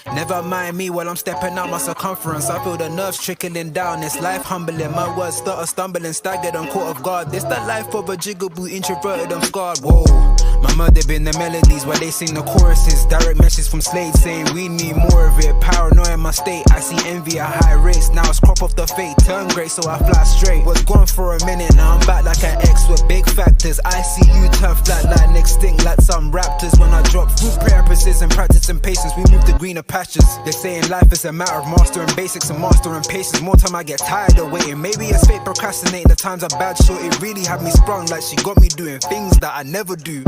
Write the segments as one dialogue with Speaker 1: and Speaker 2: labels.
Speaker 1: Never mind me while I'm stepping out my circumference. I feel the nerves trickling down. It's life humbling. My words stutter, stumbling, staggered, I'm caught off guard. This the life of a jigaboo, introverted, I'm scarred. Whoa. My mother been the melodies while they sing the choruses. Direct message from Slade saying we need more of it. Paranoia in my state, I see envy at high rates. Now it's crop off the fate, turn great so I fly straight. Was gone for a minute, now I'm back like an X with big factors. I see you turn flat like extinct like some raptors. When I drop fruit, prayer, precision, practice and patience, we move to greener pastures. They're saying life is a matter of mastering basics and mastering patience. More time I get tired of waiting. Maybe it's fate procrastinating. The times are bad, so it really had me sprung like she got me doing things that I never do.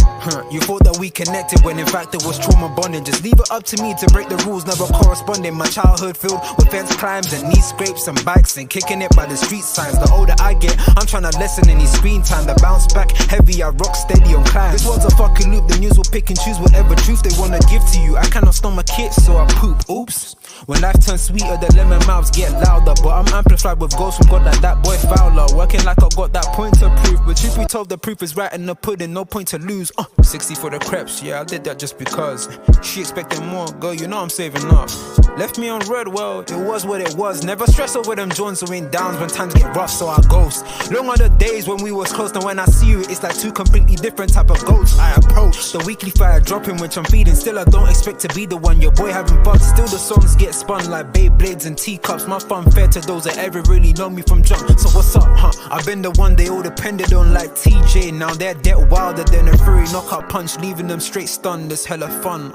Speaker 1: You thought that we connected when in fact it was trauma bonding. Just leave it up to me to break the rules, never corresponding. My childhood filled with fence climbs and knee scrapes and bikes and kicking it by the street signs. The older I get, I'm trying to lessen any screen time. The bounce back heavy, I rock steady on climb. This one's a fucking loop, the news will pick and choose whatever truth they wanna give to you. I cannot stomach it, so I poop. Oops. When life turns sweeter, the lemon mouths get louder. But I'm amplified with ghosts who got like that boy Fowler. Working like I got that point to prove. But truth be told, the proof is right in the pudding, no point to lose. 60 for the crepes, yeah, I did that just because. She expecting more, girl, you know I'm saving up. Left me on red, well, it was what it was. Never stress over them joints or in downs when times get rough, so I ghost. Long are the days when we was close, and when I see you, it's like two completely different type of goats I approach. The weekly fire dropping, which I'm feeding. Still, I don't expect to be the one. Your boy having fun, still the songs get spun like Beyblades and teacups. My fun fair to those that ever really know me from jump. So what's up, I've been the one they all depended on like TJ. Now they're dead wilder than a furry knockout punch, leaving them straight stunned. It's hella fun,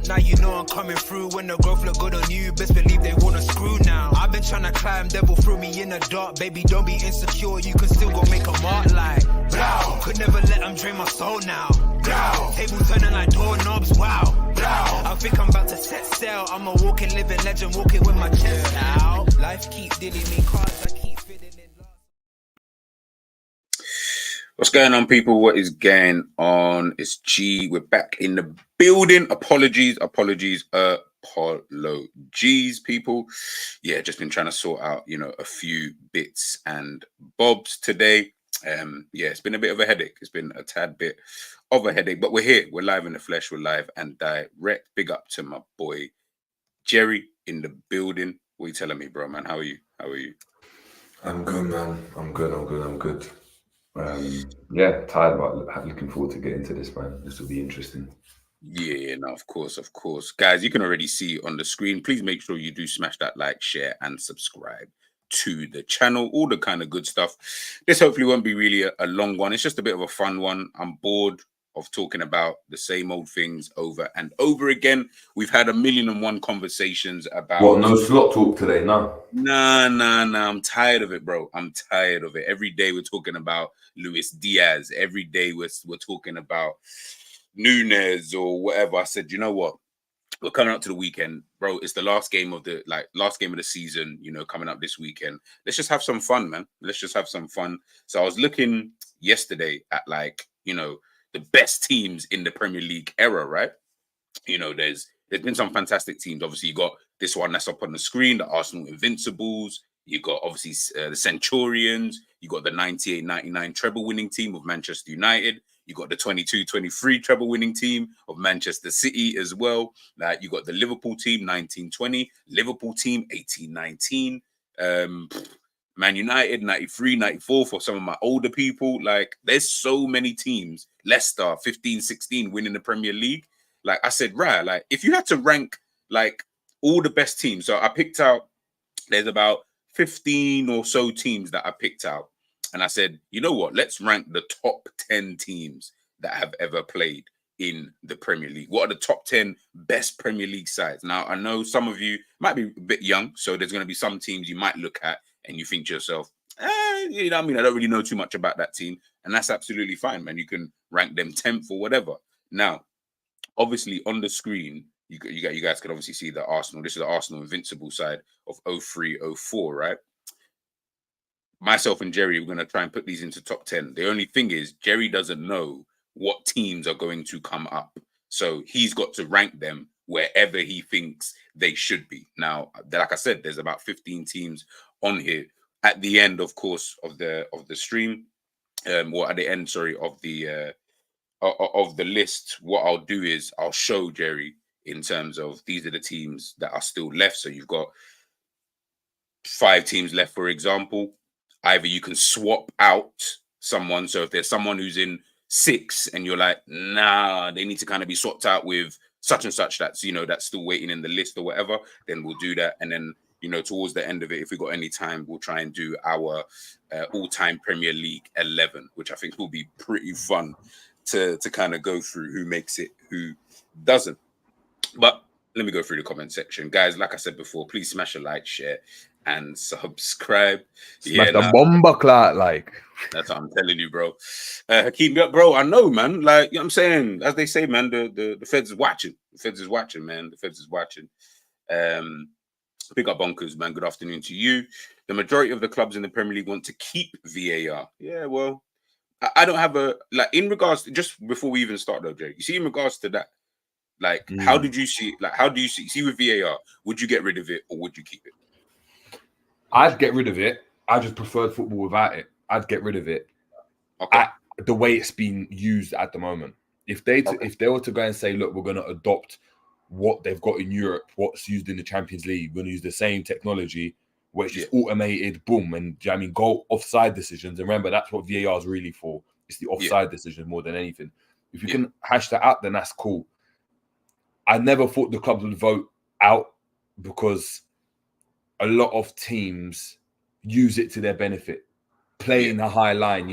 Speaker 1: Now you know I'm coming through. When the growth look good on you, best believe they wanna screw now. I've been trying to climb, devil threw me in the dark. Baby, don't be insecure, you can still go make a mark like blow. Could never let them drain my soul now. Blow. Table turning like doorknobs, wow. Blow. I think I'm about to set sail. I'm a walking, living legend, walking with my chest out. Life keep dealing me cards, I keep fitting in love.
Speaker 2: What's going on, people? What is going on? It's G. We're back in the building. Apologies, people. Yeah, just been trying to sort out, a few bits and bobs today. Yeah, it's been a bit of a headache. It's been a tad bit of a headache, but we're here. We're live in the flesh. We're live and direct. Big up to my boy Jerry in the building. What are you telling me, bro, man? How are you?
Speaker 3: I'm good, man. I'm good. Yeah, tired, but looking forward to getting to this, man. This will be interesting.
Speaker 2: Yeah, no, of course. Guys, you can already see on the screen. Please make sure you do smash that like, share, and subscribe to the channel. All the kind of good stuff. This hopefully won't be really a long one. It's just a bit of a fun one. I'm bored of talking about the same old things over and over again. We've had 1,000,001 conversations about...
Speaker 3: Well, no slot talk today, no?
Speaker 2: Nah. I'm tired of it, bro. I'm tired of it. Every day we're talking about Luis Diaz. Every day we're talking about Nunes or whatever. I said, you know what? We're coming up to the weekend, bro. It's the last game of the season, coming up this weekend. Let's just have some fun, man. Let's just have some fun. So I was looking yesterday at the best teams in the Premier League era, right? There's been some fantastic teams. Obviously, you got this one that's up on the screen, the Arsenal Invincibles. You got obviously the Centurions. You got the 98-99 treble winning team of Manchester United. You got the 22-23 treble winning team of Manchester City as well. You got the Liverpool team 1920, Liverpool team 1819, Man United 93-94 for some of my older people. There's so many teams. Leicester 15-16 winning the Premier League. Like I said, right, if you had to rank all the best teams, so I picked out, there's about 15 or so teams that I picked out. And I said, you know what? Let's rank the top 10 teams that have ever played in the Premier League. What are the top 10 best Premier League sides? Now, I know some of you might be a bit young, so there's going to be some teams you might look at and you think to yourself, you know what I mean? I don't really know too much about that team. And that's absolutely fine, man. You can rank them 10th or whatever. Now, obviously, on the screen, you guys can obviously see the Arsenal. This is the Arsenal Invincible side of 03-04, right? myself and Jerry, we're going to try and put these into top 10. The only thing is, Jerry doesn't know what teams are going to come up. So he's got to rank them wherever he thinks they should be. Now, like I said, there's about 15 teams on here. At the end, of course, of the stream, or at the end, sorry, of the list, what I'll do is I'll show Jerry in terms of these are the teams that are still left. So you've got 5 teams left, for example. Either you can swap out someone. So if there's someone who's in 6 and you're like, nah, they need to kind of be swapped out with such and such that's, that's still waiting in the list or whatever, then we'll do that. And then, towards the end of it, if we got any time, we'll try and do our all-time Premier League 11, which I think will be pretty fun to kind of go through who makes it, who doesn't. But let me go through the comment section. Guys, like I said before, please smash a like, share, and subscribe.
Speaker 3: Smash the bomber clout, like.
Speaker 2: That's what I'm telling you, bro. Keep me up, bro. I know, man. Like, I'm saying, as they say, man, the feds is watching. The feds is watching, man. The feds is watching. Big up Bonkers, man. Good afternoon to you. The majority of the clubs in the Premier League want to keep VAR. Yeah, well, I don't have in regards to, just before we even start though, Jay, you see, in regards to that, like, how did you see, how do you see with VAR, would you get rid of it or would you keep it?
Speaker 3: I'd get rid of it. I just preferred football without it. I'd get rid of it.
Speaker 2: Okay.
Speaker 3: The way it's being used at the moment. If they were to go and say, look, we're going to adopt what they've got in Europe, what's used in the Champions League, we're going to use the same technology where it's just automated, boom, and go offside decisions. And remember, that's what VAR is really for. It's the offside decision more than anything. If you can hash that out, then that's cool. I never thought the clubs would vote out because a lot of teams use it to their benefit, playing a high line.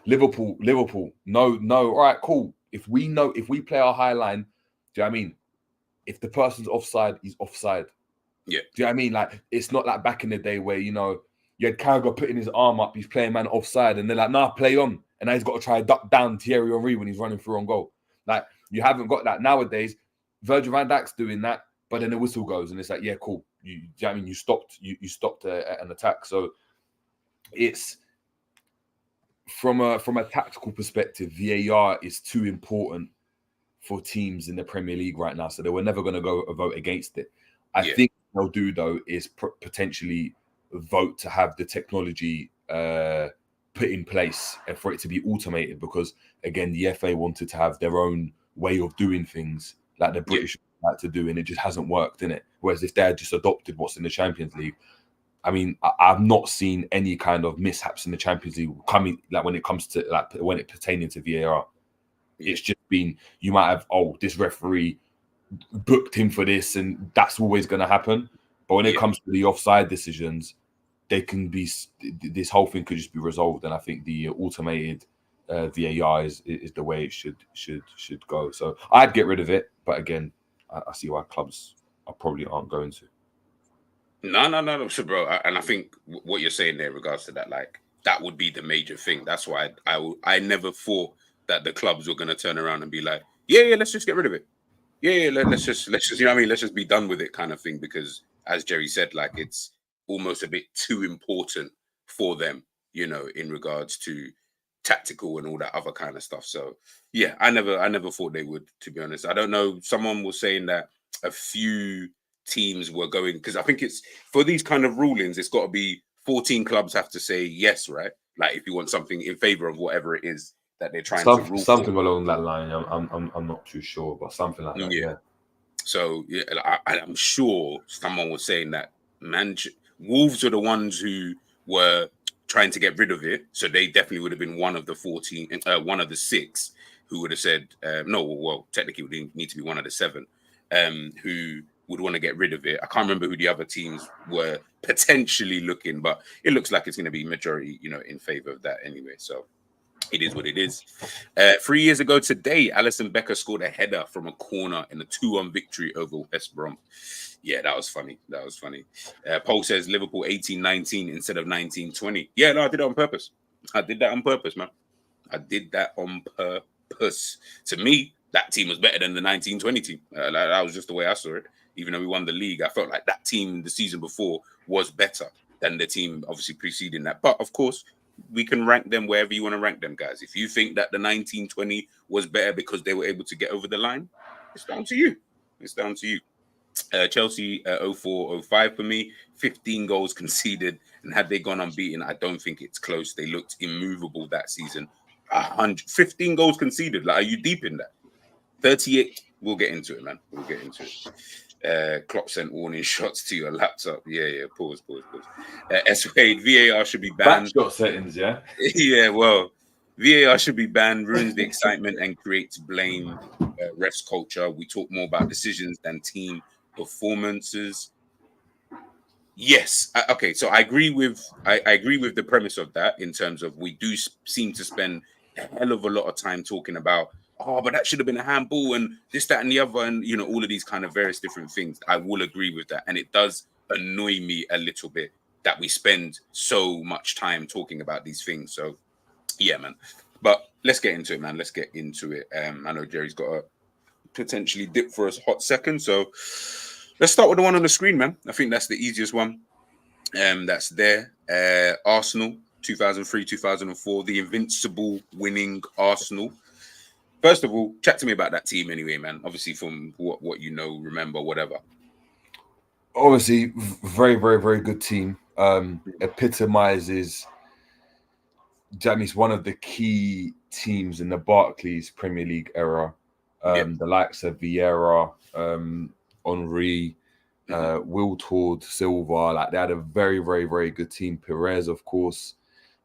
Speaker 3: Liverpool, no, all right, cool. If we play our high line, do you know what I mean? If the person's offside, he's offside.
Speaker 2: Yeah.
Speaker 3: Do you know what I mean? Like, it's not like back in the day where, you had Carragher putting his arm up, he's playing man offside, and they're like, nah, play on. And now he's got to try to duck down Thierry Henry when he's running through on goal. Like, you haven't got that nowadays. Virgil van Dijk's doing that, but then the whistle goes and it's like, yeah, cool. Do you know what I mean? You stopped an attack. So it's from a tactical perspective, VAR is too important for teams in the Premier League right now. So they were never going to go a vote against it. I think what they'll do though is potentially vote to have the technology put in place and for it to be automated, because again, the FA wanted to have their own way of doing things like the British like to do, and it just hasn't worked, innit? Whereas if they had just adopted what's in the Champions League, I mean, I've not seen any kind of mishaps in the Champions League coming, like when it comes to when it pertaining to VAR. It's just been, you might have, this referee booked him for this, and that's always going to happen. But when it comes to the offside decisions, they can be, this whole thing could just be resolved. And I think the automated VAR is the way it should go. So I'd get rid of it, but again, I see why clubs probably aren't going to.
Speaker 2: No, so bro, and I think what you're saying there in regards to that, like, that would be the major thing. That's why I never thought that the clubs were going to turn around and be like, yeah, let's just get rid of it. Let's just, you know what I mean? Let's just be done with it, kind of thing. Because as Jerry said, like, it's almost a bit too important for them, in regards to tactical and all that other kind of stuff. So yeah, I never thought they would, to be honest. I don't know. Someone was saying that a few teams were going, because I think it's for these kind of rulings, it's got to be 14 clubs have to say yes, right? Like, if you want something in favor of whatever it is that they're trying to rule
Speaker 3: something
Speaker 2: for.
Speaker 3: along that line. I'm not too sure, but something like that. Yeah.
Speaker 2: So yeah, I'm sure someone was saying that Wolves are the ones who were trying to get rid of it, so they definitely would have been one of the 14, one of the 6 who would have said no. Well, technically, it would need to be one of the 7 who would want to get rid of it. I can't remember who the other teams were potentially looking, but it looks like it's going to be majority, in favor of that anyway. So it is what it is. 3 years ago today, Alisson Becker scored a header from a corner in a 2-1 victory over West Brom. Yeah, that was funny. Paul says Liverpool 18-19 instead of 19-20. Yeah, no, I did it on purpose. I did that on purpose, man. I did that on purpose. To me, that team was better than the 19-20 team. That was just the way I saw it. Even though we won the league, I felt like that team the season before was better. than the team obviously preceding that. But of course, we can rank them wherever you want to rank them, guys. If you think that the 1920 was better because they were able to get over the line, it's down to you. It's down to you. Chelsea 04-05 for me, 15 goals conceded, and had they gone unbeaten, I don't think it's close. They looked immovable that season. 15 goals conceded. Like, are you deep in that? 38. We'll get into it, man. We'll get into it. Klopp sent warning shots to your laptop. Yeah. Pause. S Wade, VAR should be banned.
Speaker 3: Backshot settings, yeah.
Speaker 2: Yeah, well, VAR should be banned. Ruins the excitement and creates blame. Refs culture. We talk more about decisions than team performances. Yes. Okay. So I agree with the premise of that in terms of we do seem to spend a hell of a lot of time talking about, oh, but that should have been a handball and this, that, and the other, and all of these kind of various different things. I will agree with that, and it does annoy me a little bit that we spend so much time talking about these things. So yeah, man. But let's get into it, man. Let's get into it. I know Jerry's got a potentially dip for a hot second, so let's start with the one on the screen, man. I think that's the easiest one. That's there. Arsenal, 2003-2004, the invincible winning Arsenal. First of all, chat to me about that team anyway, man. Obviously, from what you know, remember, whatever.
Speaker 3: Obviously, very, very, very good team. Epitomizes, Jamie's one of the key teams in the Barclays Premier League era. The likes of Vieira, Henry, Wiltord, Silva, like they had a very, very, very good team. Perez, of course.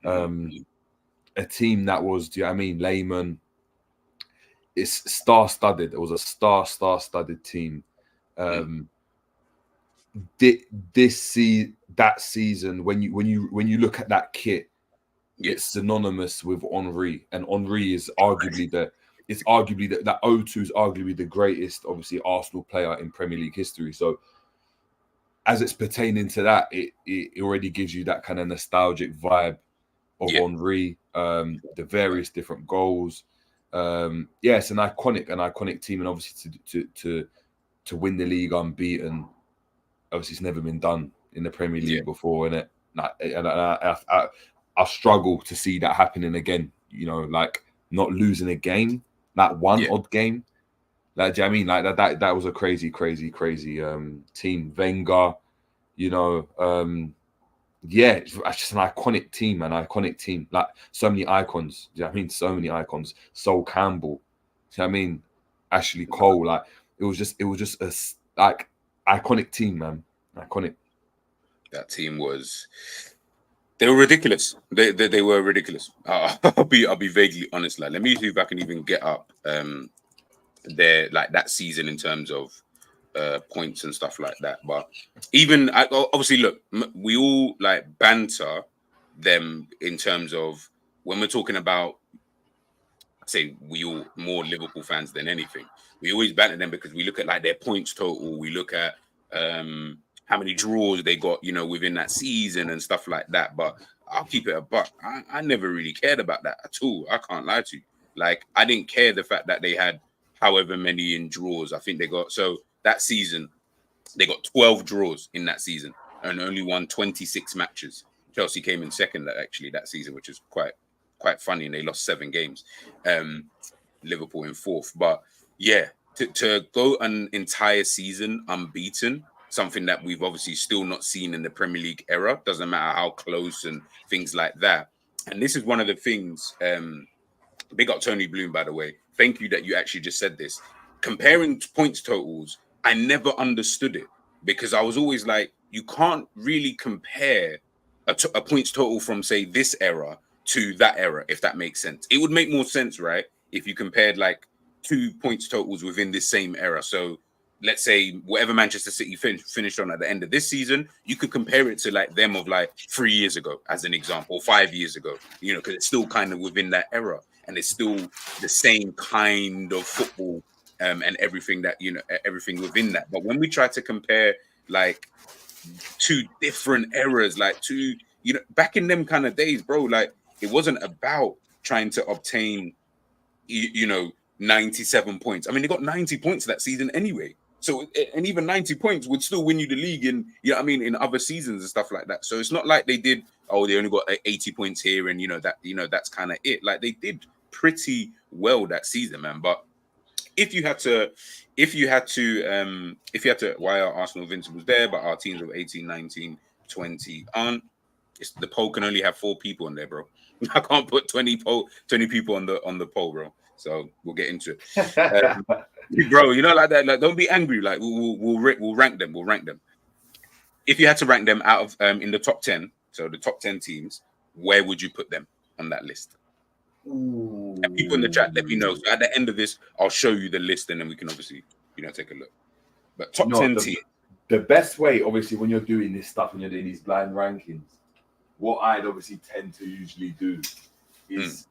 Speaker 3: A team that was, do you know what I mean, layman. It's star-studded. It was a star-studded team. That season, when you look at that kit, it's synonymous with Henry, and Henry is arguably that 0-2 is arguably the greatest, obviously, Arsenal player in Premier League history. So, as it's pertaining to that, it already gives you that kind of nostalgic vibe of Henry, the various different goals. It's an iconic team, and obviously to win the league unbeaten, obviously it's never been done in the Premier League before, and I struggle to see that happening again. Like not losing a game, that one odd game. Like, do you know what I mean? Like that was a crazy team. Wenger, it's just an iconic team, like so many icons. Do you know what I mean? So many icons. Sol Campbell, do you know what I mean? Ashley Cole, like it was just a like iconic team, man. Iconic.
Speaker 2: That team they were ridiculous. They were ridiculous. I'll be vaguely honest. Like, let me see if I can even get up their like that season in terms of points and stuff like that. But even obviously, look, we all like banter them in terms of when we're talking about. Say we all more Liverpool fans than anything. We always banter them because we look at like their points total. We look at how many draws they got, within that season and stuff like that. But I'll keep it a buck. I never really cared about that at all. I can't lie to you. Like, I didn't care the fact that they had however many in draws. I think they got, so that season, they got 12 draws in that season and only won 26 matches. Chelsea came in second actually that season, which is quite funny. And they lost 7 games. Liverpool in fourth. But yeah, to go an entire season unbeaten, something that we've obviously still not seen in the Premier League era, doesn't matter how close and things like that. And this is one of the things, big up Tony Bloom, by the way. Thank you that you actually just said this. Comparing points totals, I never understood it because I was always like, you can't really compare a points total from, say, this era to that era, if that makes sense. It would make more sense, right, if you compared like 2 points totals within this same era. So let's say whatever Manchester City finished on at the end of this season, you could compare it to like them of like 3 years ago, as an example, 5 years ago, because it's still kind of within that era and it's still the same kind of football and everything that, everything within that. But when we try to compare like 2 different eras, like back in them kind of days, bro, like it wasn't about trying to obtain, 97 points. I mean, they got 90 points that season anyway. So, and even 90 points would still win you the league in, you know what I mean, in other seasons and stuff like that. So it's not like they did, oh, they only got 80 points here and, that's kind of it. Like, they did pretty well that season, man. But if you had to, why are Arsenal Invincibles there, but our teams of 18, 19, 20 aren't? The poll can only have 4 people in there, bro. I can't put 20 people on the poll, bro. So we'll get into it, bro. You know, like that. Like, don't be angry. Like, we'll rank them. We'll rank them. If you had to rank them out of in the top 10, so the top 10 teams, where would you put them on that list?
Speaker 3: Ooh.
Speaker 2: And people in the chat, let me know. So at the end of this, I'll show you the list, and then we can obviously, take a look. But top 10 teams.
Speaker 3: The best way, obviously, when you're doing this stuff and you're doing these blind rankings, what I'd obviously tend to usually do is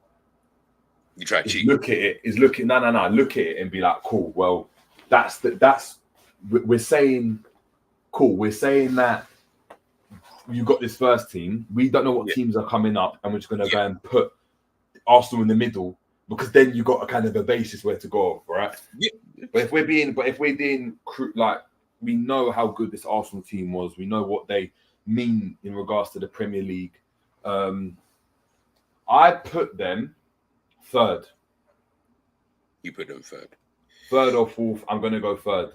Speaker 2: you try to cheat.
Speaker 3: Look at it and be like, cool. Well, we're saying, cool. We're saying that you got this first team. We don't know what teams are coming up, and we're just going to go and put Arsenal in the middle, because then you got a kind of a basis where to go, right?
Speaker 2: Yeah.
Speaker 3: But if we're being like, we know how good this Arsenal team was. We know what they mean in regards to the Premier League. I put them third.
Speaker 2: You put them third.
Speaker 3: Third or fourth. I'm going to go third.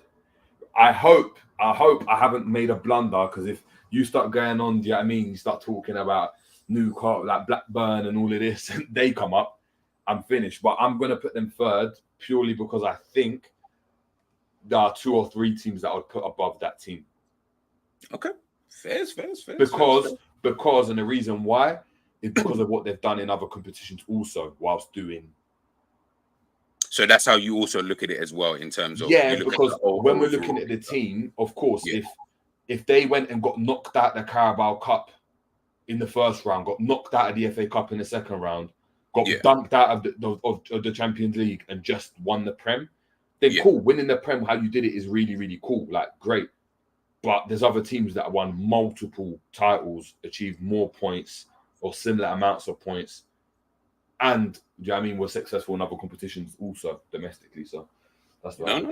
Speaker 3: I hope I haven't made a blunder, because if you start going on, do you know what I mean? You start talking about Newcastle, like Blackburn and all of this, and they come up, I'm finished. But I'm going to put them third purely because I think there are 2 or 3 teams that I would put above that team.
Speaker 2: Okay. Fair.
Speaker 3: Because, and the reason why is because of what they've done in other competitions also whilst doing.
Speaker 2: So that's how you also look at it as well, in terms of
Speaker 3: because when we're looking at the team, of course, if they went and got knocked out the Carabao Cup in the first round, got knocked out of the FA Cup in the second round, got dunked out of the Champions League and just won the Prem, then cool. Winning the Prem, how you did it is really, really cool. Like, great. But there's other teams that won multiple titles, achieved more points or similar amounts of points, and, do you know what I mean, were successful in other competitions also domestically. So that's what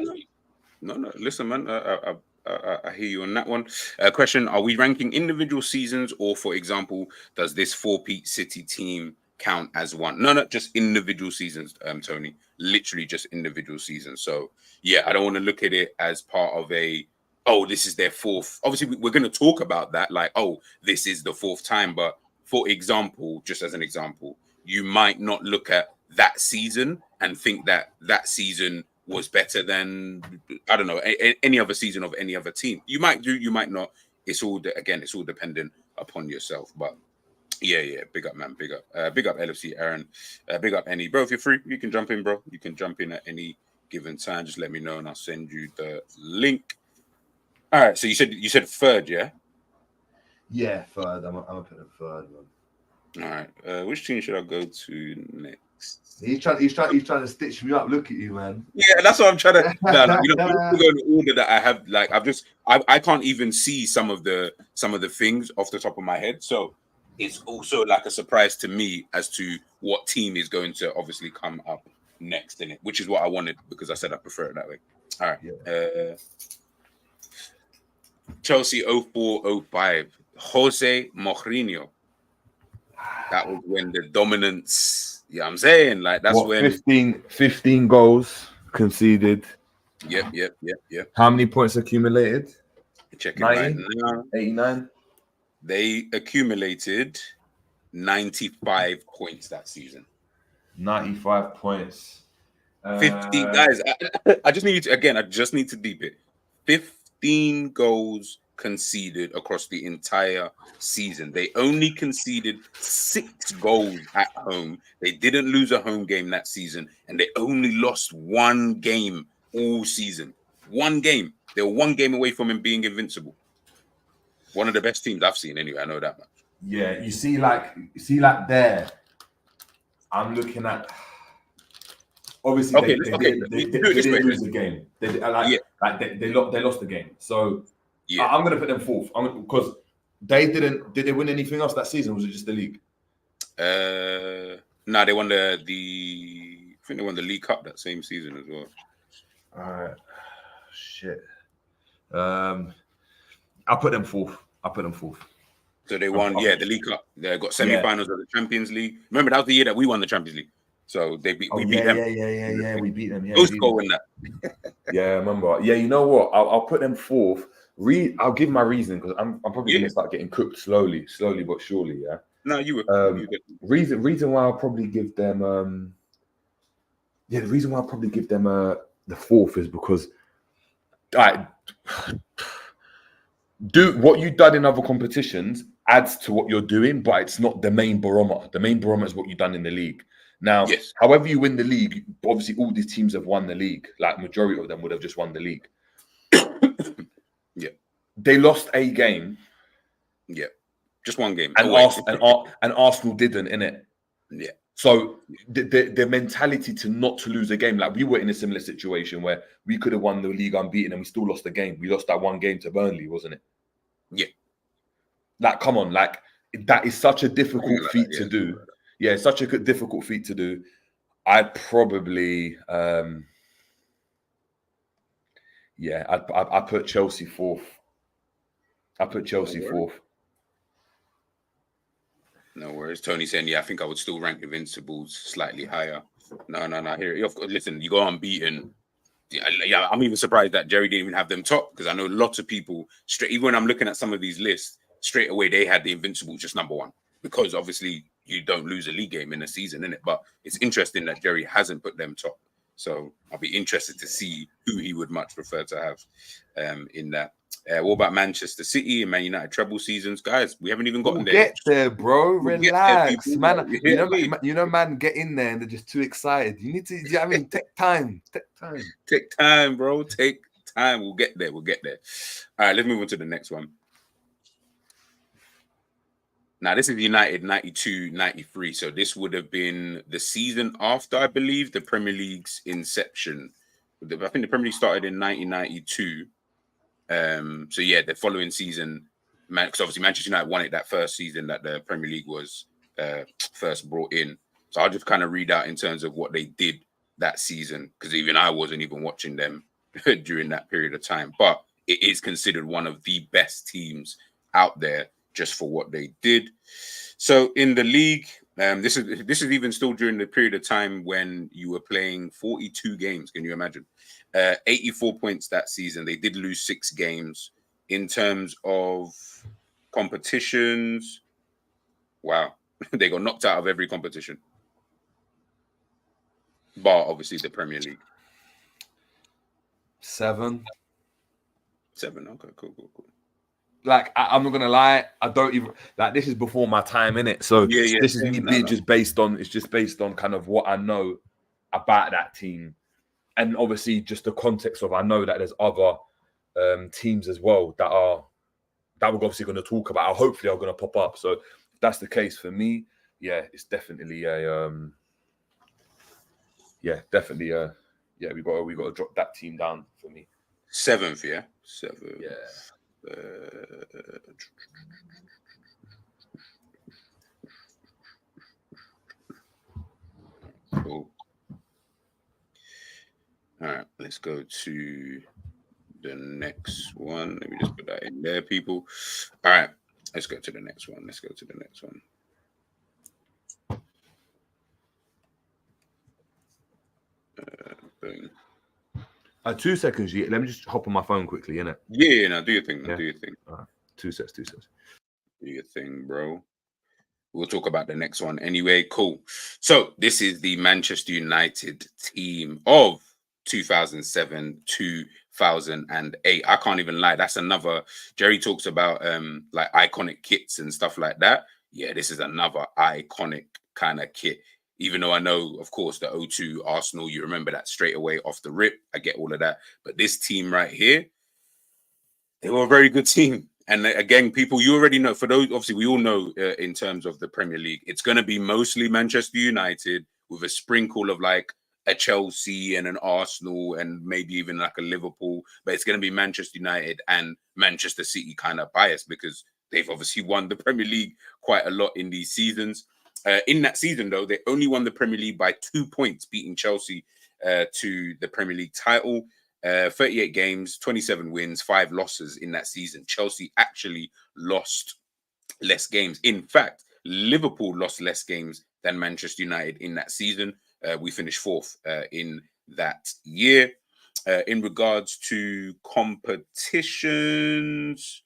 Speaker 2: No. Listen, man, I hear you on that one. Question: are we ranking individual seasons, or, for example, does this 4-peat City team count as one? No, just individual seasons, Tony. Literally just individual seasons. So I don't want to look at it as part of this is their 4th. Obviously, we're going to talk about that, like, this is the 4th time. But for example, just as an example, you might not look at that season and think that season was better than, I don't know, any other season of any other team. You might do, you might not. It's all dependent upon yourself. But big up, man, big up. Big up LFC Aaron. Big up Any. Bro, if you're free, you can jump in, bro. You can jump in at any given time. Just let me know and I'll send you the link. All right, so you said third, yeah?
Speaker 3: Yeah, third. I'm gonna put it third, man.
Speaker 2: All right. Which team should I go to next?
Speaker 3: He's trying to stitch me up. Look at you, man.
Speaker 2: Yeah, that's what I'm trying to. Go in the order that I have. Like, I can't even see some of the things off the top of my head. So it's also like a surprise to me as to what team is going to obviously come up next in it, which is what I wanted, because I said I prefer it that way. All right.
Speaker 3: Yeah.
Speaker 2: Chelsea 04-05. Jose Mourinho. That was when the dominance, I'm saying, like, that's when
Speaker 3: 15 goals conceded.
Speaker 2: Yep.
Speaker 3: How many points accumulated?
Speaker 2: Checking right now.
Speaker 3: 89.
Speaker 2: They accumulated 95 points that season.
Speaker 3: 95 points.
Speaker 2: 15 guys. I just need to deep it. 15 goals conceded across the entire season. They only conceded 6 goals at home. They didn't lose a home game that season, and they only lost 1 game all season. 1 game. They were 1 game away from him being invincible. One of the best teams I've seen, anyway. I know that much.
Speaker 3: Yeah, you see, like there. I'm looking at. Obviously, they didn't lose the game. They lost the game. So I'm going to put them 4th because they didn't. Did they win anything else that season? Or was it just the league?
Speaker 2: No, they won I think they won the League Cup that same season as well.
Speaker 3: All right. Shit. I put them fourth.
Speaker 2: So they won, the League Cup. They got semi-finals of the Champions League. Remember, that was the year that we won the Champions League. So we beat them.
Speaker 3: Yeah. We beat them. Yeah,
Speaker 2: Who's scoring that?
Speaker 3: Yeah, I remember. Yeah, you know what? I'll put them fourth. I'll give my reason because I'm probably gonna start getting cooked slowly but surely. Yeah.
Speaker 2: No, you were.
Speaker 3: Reason why I'll probably give them. The reason why I'll probably give them the fourth is because do what you've done in other competitions adds to what you're doing, but it's not the main barometer. The main barometer is what you've done in the league. Now, however you win the league, obviously all these teams have won the league. Like majority of them would have just won the league.
Speaker 2: Yeah,
Speaker 3: they lost a game.
Speaker 2: Yeah, just one game,
Speaker 3: and Arsenal didn't, innit?
Speaker 2: Yeah.
Speaker 3: So the mentality to not to lose a game, like we were in a similar situation where we could have won the league unbeaten and we still lost the game. We lost that one game to Burnley, wasn't it?
Speaker 2: Yeah.
Speaker 3: Like, come on, like that is such a difficult feat to do. Yeah, it's such a difficult feat to do. I'd probably, I put Chelsea fourth.
Speaker 2: No worries. Tony saying, I think I would still rank Invincibles slightly higher. No. Here, of course, listen, you go unbeaten. Yeah, I'm even surprised that Jerry didn't even have them top because I know lots of people even when I'm looking at some of these lists, straight away they had the Invincibles just number one because obviously you don't lose a league game in a season, innit? But it's interesting that Jerry hasn't put them top. So I'll be interested to see who he would much prefer to have in that. What about Manchester City and Man United treble seasons, guys? We haven't even gotten there.
Speaker 3: Get there, bro. Relax, man. You know, man, get in there and they're just too excited. You need to. I mean, take time.
Speaker 2: Take time, bro. Take time. We'll get there. All right, let's move on to the next one. Now, this is United 92-93. So this would have been the season after, I believe, the Premier League's inception. I think the Premier League started in 1992. So the following season, because obviously Manchester United won it that first season that the Premier League was first brought in. So I'll just kind of read out in terms of what they did that season, because even I wasn't even watching them during that period of time. But it is considered one of the best teams out there just for what they did. So in the league, this is even still during the period of time when you were playing 42 games. Can you imagine? 84 points that season. They did lose 6 games. In terms of competitions, wow, they got knocked out of every competition, bar obviously the Premier League.
Speaker 3: 7.
Speaker 2: Okay, cool.
Speaker 3: Like, I'm not gonna lie, I don't even like. This is before my time, innit? So this is me being just based on. It's just based on kind of what I know about that team, and obviously just the context of I know that there's other teams as well that we're obviously going to talk about. Hopefully, are going to pop up. So if that's the case for me, it's definitely we got to drop that team down for me.
Speaker 2: 7th, yeah. 7.
Speaker 3: Yeah.
Speaker 2: Cool. All right, let's go to the next one. Let me just put that in there, people. All right, let's go to the next one. Boom.
Speaker 3: 2 seconds, let me just hop on my phone quickly, innit?
Speaker 2: Yeah, no, do your thing. Do your thing.
Speaker 3: All right. 2 sets.
Speaker 2: Do your thing, bro. We'll talk about the next one anyway. Cool. So this is the Manchester United team of 2007, 2008. I can't even lie. That's another. Jerry talks about like iconic kits and stuff like that. Yeah, this is another iconic kind of kit. Even though I know, of course, the 0-2 Arsenal, you remember that straight away off the rip. I get all of that. But this team right here, they were a very good team. And again, people, you already know, for those, obviously, we all know in terms of the Premier League, it's going to be mostly Manchester United with a sprinkle of like a Chelsea and an Arsenal and maybe even like a Liverpool. But it's going to be Manchester United and Manchester City kind of biased because they've obviously won the Premier League quite a lot in these seasons. In that season, though, they only won the Premier League by 2 points, beating Chelsea to the Premier League title. 38 games, 27 wins, 5 losses in that season. Chelsea actually lost less games. In fact, Liverpool lost less games than Manchester United in that season. We finished 4th in that year. In regards to competitions,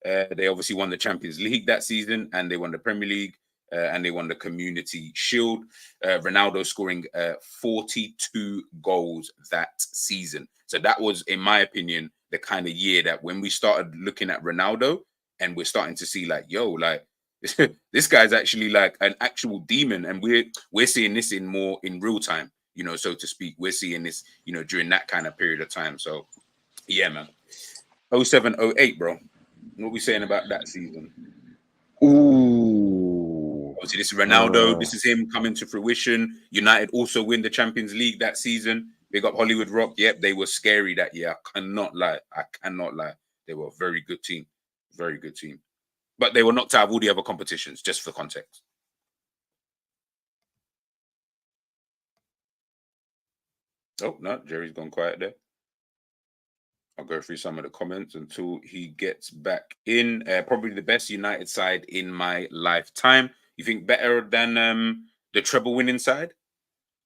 Speaker 2: they obviously won the Champions League that season, and they won the Premier League, and they won the Community Shield. Ronaldo scoring 42 goals that season. So that was, in my opinion, the kind of year that when we started looking at Ronaldo, and we're starting to see like, yo, like this guy's actually like an actual demon, and we're seeing this in real time, you know, so to speak. We're seeing this, you know, during that kind of period of time. So yeah, man. 07, 08, bro. What we saying about that season?
Speaker 3: Ooh.
Speaker 2: Obviously, this is Ronaldo. This is him coming to fruition. United also win the Champions League that season. Big up Hollywood Rock. Yep, they were scary that year. I cannot lie. They were a very good team. Very good team. But they were knocked out of all the other competitions, just for context. Oh, no, Jerry's gone quiet there. I'll go through some of the comments until he gets back in. Probably the best United side in my lifetime. You think better than the treble winning side?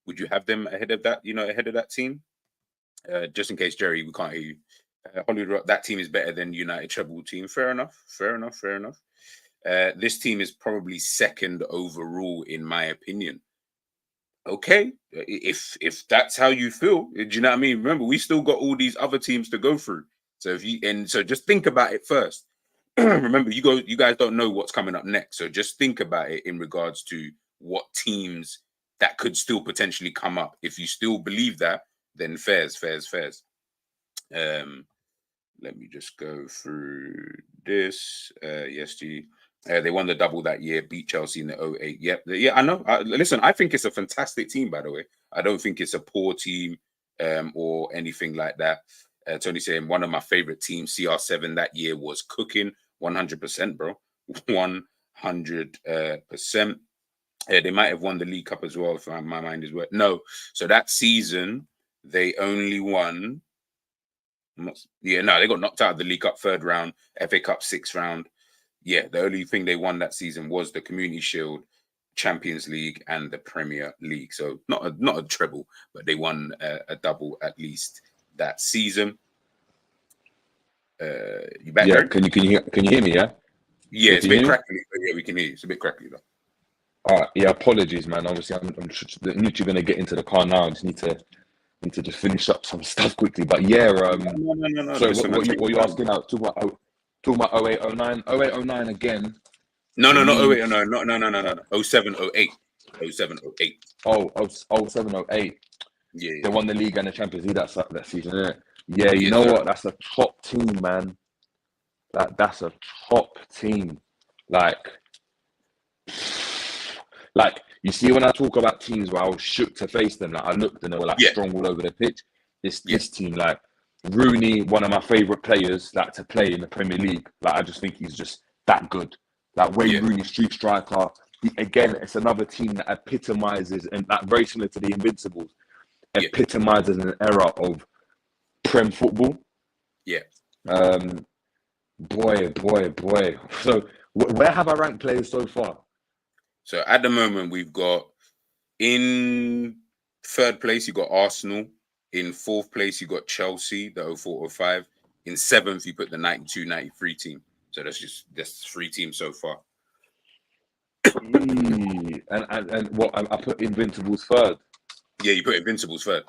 Speaker 2: Would you have them ahead of that, you know, ahead of that team? Just in case, Jerry, we can't hear you. Hollywood Rock, that team is better than United treble team. Fair enough. This team is probably second overall, in my opinion. Okay, if that's how you feel, do you know what I mean? Remember, we still got all these other teams to go through. So so just think about it first. Remember, you guys don't know what's coming up next. So just think about it in regards to what teams that could still potentially come up. If you still believe that, then fairs. Let me just go through this. Yes, G. They won the double that year, beat Chelsea in the 08. Yep. Yeah, I know. Listen, I think it's a fantastic team, by the way. I don't think it's a poor team or anything like that. Tony saying one of my favorite teams, CR7 that year, was cooking 100%, bro. 100%. They might have won the League Cup as well, if my mind is right. No. So that season, they only won. They got knocked out of the League Cup 3rd round, FA Cup 6th round. Yeah, the only thing they won that season was the Community Shield, Champions League, and the Premier League. So not a treble, but they won a double at least that season. You back there?
Speaker 3: Can you hear me? Yeah.
Speaker 2: Yeah, it's a bit crackly. Yeah, we can hear you. It's a bit crackly though.
Speaker 3: All right. Yeah, apologies, man. Obviously, I'm literally going to get into the car now. I just need to just finish up some stuff quickly. But yeah,
Speaker 2: no.
Speaker 3: So what you asking now? Talking about 08, 09, 08, 09 again.
Speaker 2: No, not 08, no. 07, 08. 07, 08.
Speaker 3: Oh, 07, 08.
Speaker 2: Yeah.
Speaker 3: They won the league and the Champions League that season, isn't it? Yeah, you know what? That's a top team, man. That's a top team. Like you see, when I talk about teams where I was shook to face them, like I looked and they were like strong all over the pitch. This team, like Rooney, one of my favorite players, like to play in the Premier League. Like I just think he's just that good. Like Wayne Rooney, street striker. Again, it's another team that epitomizes, and like very similar to the Invincibles, epitomizes an era of Prem football.
Speaker 2: Yeah.
Speaker 3: Boy. So where have I ranked players so far?
Speaker 2: So at the moment, we've got in 3rd place, you got Arsenal. In 4th place, you got Chelsea, the 04-05. In 7th, you put the 92-93 team. So that's 3 teams so far.
Speaker 3: And what I put Invincibles 3rd.
Speaker 2: Yeah, you put Invincibles 3rd.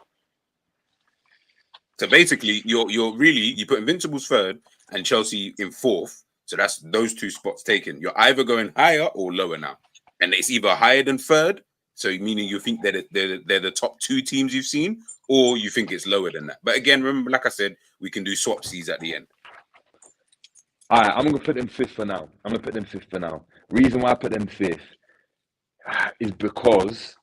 Speaker 2: So basically, you put Invincibles 3rd and Chelsea in 4th. So that's those 2 spots taken. You're either going higher or lower now. And it's either higher than 3rd, so meaning you think that they're the top 2 teams you've seen, or you think it's lower than that. But again, remember, like I said, we can do swapsies at the end.
Speaker 3: All right, I'm going to put them 5th for now. Reason why I put them 5th is because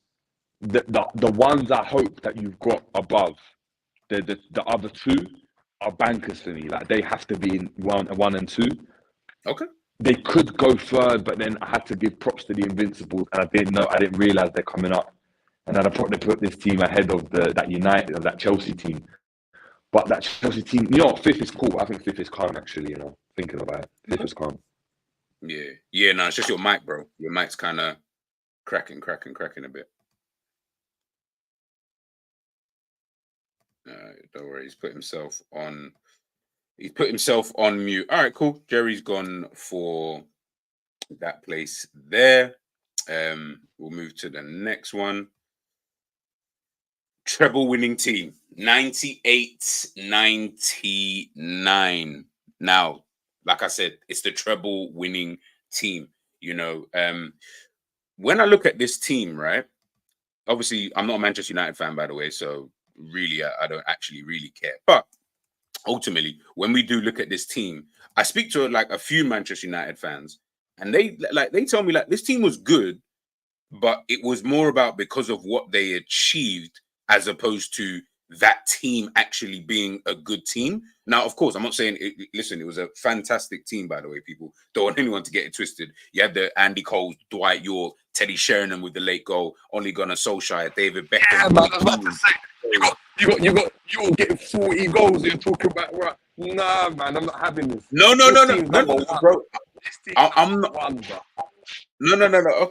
Speaker 3: the ones I hope that you've got above, the other 2 are bankers for me. Like they have to be in 1 and 2.
Speaker 2: Okay.
Speaker 3: They could go 3rd, but then I had to give props to the Invincibles, and I didn't realize they're coming up, and I'd probably put this team ahead of that United or that Chelsea team. But that Chelsea team, you know, fifth is cool. I think fifth is calm, actually, you know, thinking about it. Fifth is calm.
Speaker 2: Yeah, no, it's just your mic, bro. Your mic's kind of cracking a bit. Don't worry, he's put himself on mute. All right, cool. Jerry's gone for that place there. We'll move to the next one. Treble winning team, 98-99. Now, like I said, it's the treble winning team. You know, when I look at this team, right? Obviously, I'm not a Manchester United fan, by the way, so really, I don't actually really care. But ultimately, when we do look at this team, I speak to like a few Manchester United fans, and they tell me like this team was good, but it was more about because of what they achieved as opposed to that team actually being a good team. Now, of course, I'm not saying listen, it was a fantastic team, by the way, people. Don't want anyone to get it twisted. You had the Andy Cole, Dwight York, Teddy Sheringham with the late goal, Ole Gunnar Solskjaer, David Beckham.
Speaker 3: Yeah, man, I was about to say, you're getting 40 goals. You're talking about, right? Nah, man, I'm not having this.
Speaker 2: No, bro. I'm not.
Speaker 3: One, bro.
Speaker 2: No.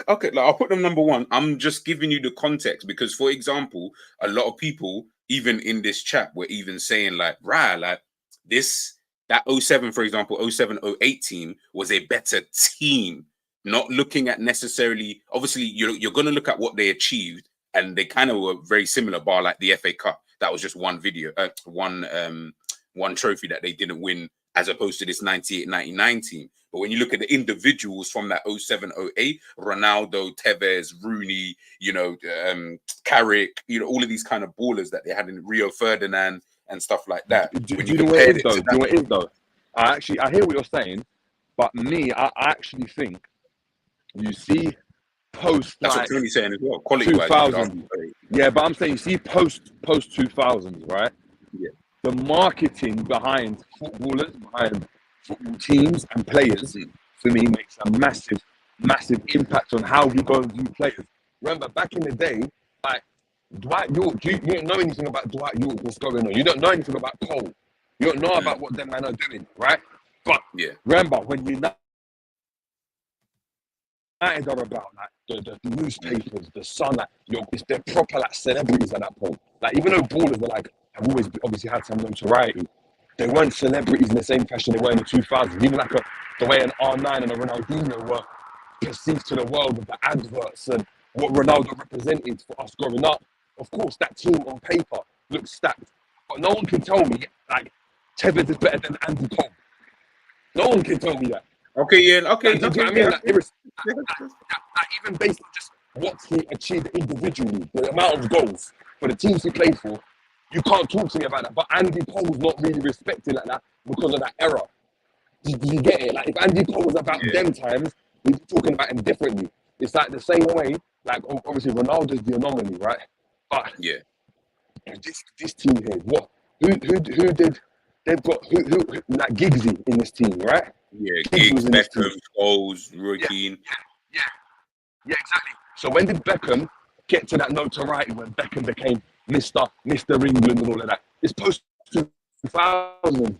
Speaker 2: Okay, like, I'll put them number one. I'm just giving you the context because, for example, a lot of people, even in this chat, were even saying like, right, like that 07, for example, 07-08 team was a better team. Not looking at necessarily, obviously, you're going to look at what they achieved, and they kind of were very similar, bar like the FA Cup. That was just one one trophy that they didn't win, as opposed to this 98-99 team. But when you look at the individuals from that 07-08, Ronaldo, Tevez, Rooney, you know, Carrick, you know, all of these kind of ballers that they had in Rio Ferdinand and stuff like that.
Speaker 3: Do you know what it is though? I hear what you're saying, but me, I actually think you see post.
Speaker 2: That's
Speaker 3: like,
Speaker 2: what Tony's saying as well. Quality
Speaker 3: 2000. Yeah, but I'm saying you see post 2000s, right?
Speaker 2: Yeah.
Speaker 3: The marketing behind footballers, behind football teams and players, for me, makes a massive impact on how we go and view players. Remember, back in the day, like Dwight York, you don't know anything about Dwight York, what's going on. You don't know anything about Cole. You don't know about what them men are doing, right? But remember, when United are about like the newspapers, the Sun, like they're proper like celebrities at that point. Like even though ballers were like have always obviously had some notoriety, they weren't celebrities in the same fashion they were in the 2000s. Even like the way an R9 and a Ronaldinho were perceived to the world with the adverts and what Ronaldo represented for us growing up. Of course, that team on paper looks stacked, but no one can tell me like Tevez is better than Andy Cole. No one can tell me that.
Speaker 2: Okay, yeah, okay.
Speaker 3: Like, do you know what I mean? Like, even based on just what he achieved individually, the amount of goals for the teams he played for, you can't talk to me about that. But Andy Cole's not really respected like that because of that era. Do you get it? Like if Andy Cole was about them times, we'd be talking about him differently. It's like the same way, like obviously Ronaldo's the anomaly, right? But this team here, what? Who did? They've got who like Giggsy in this team, right?
Speaker 2: Yeah, Giggs, Beckham, Scholes, Roy Keane.
Speaker 3: Yeah, exactly. So when did Beckham get to that notoriety when Beckham became Mr. England and all of that? It's post 2000.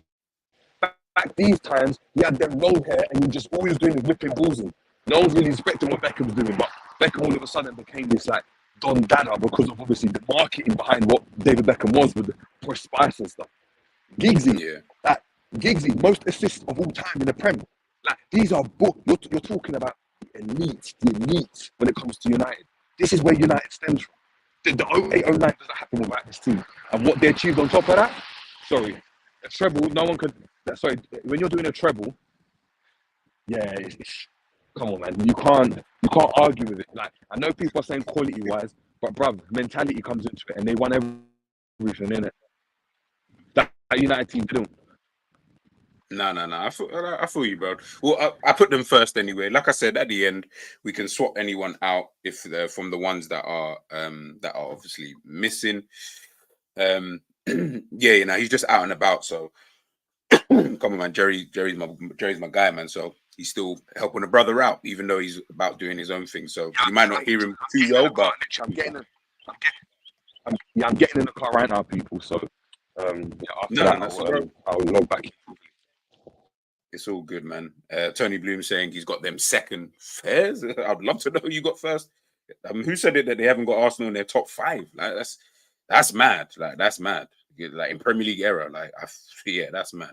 Speaker 3: Back these times, you had them long hair and you just all you're doing is whipping balls in. No one's really respecting what Beckham's doing, but Beckham all of a sudden became this like Don Dada because of obviously the marketing behind what David Beckham was with the Posh Spice and stuff. Giggsy, Giggsy, most assists of all time in the Prem. Like these are you're talking about the elite when it comes to United. This is where United stems from. The 08-09 doesn't happen without this team. And what they achieved on top of that, a treble, no one could, when you're doing a treble, come on, man, you can't argue with it. Like, I know people are saying quality-wise, but bruv, mentality comes into it, and they won everything, innit? That United team didn't.
Speaker 2: No. I feel you, bro. Well, I put them first anyway. Like I said, at the end, we can swap anyone out if they're from the ones that are obviously missing. He's just out and about. So come on, man. Jerry's my guy, man. So he's still helping a brother out, even though he's about doing his own thing. So you might not hear him too well, but
Speaker 3: I'm getting in the car right now, people. So After
Speaker 2: No,
Speaker 3: that,
Speaker 2: that's all right.
Speaker 3: I'll log back.
Speaker 2: It's all good, man. Tony Bloom saying he's got them second. Fairs. I'd love to know who you got first. Who said it that they haven't got Arsenal in their top 5? Like that's mad. Like that's mad. Like in Premier League era. Like yeah, that's mad.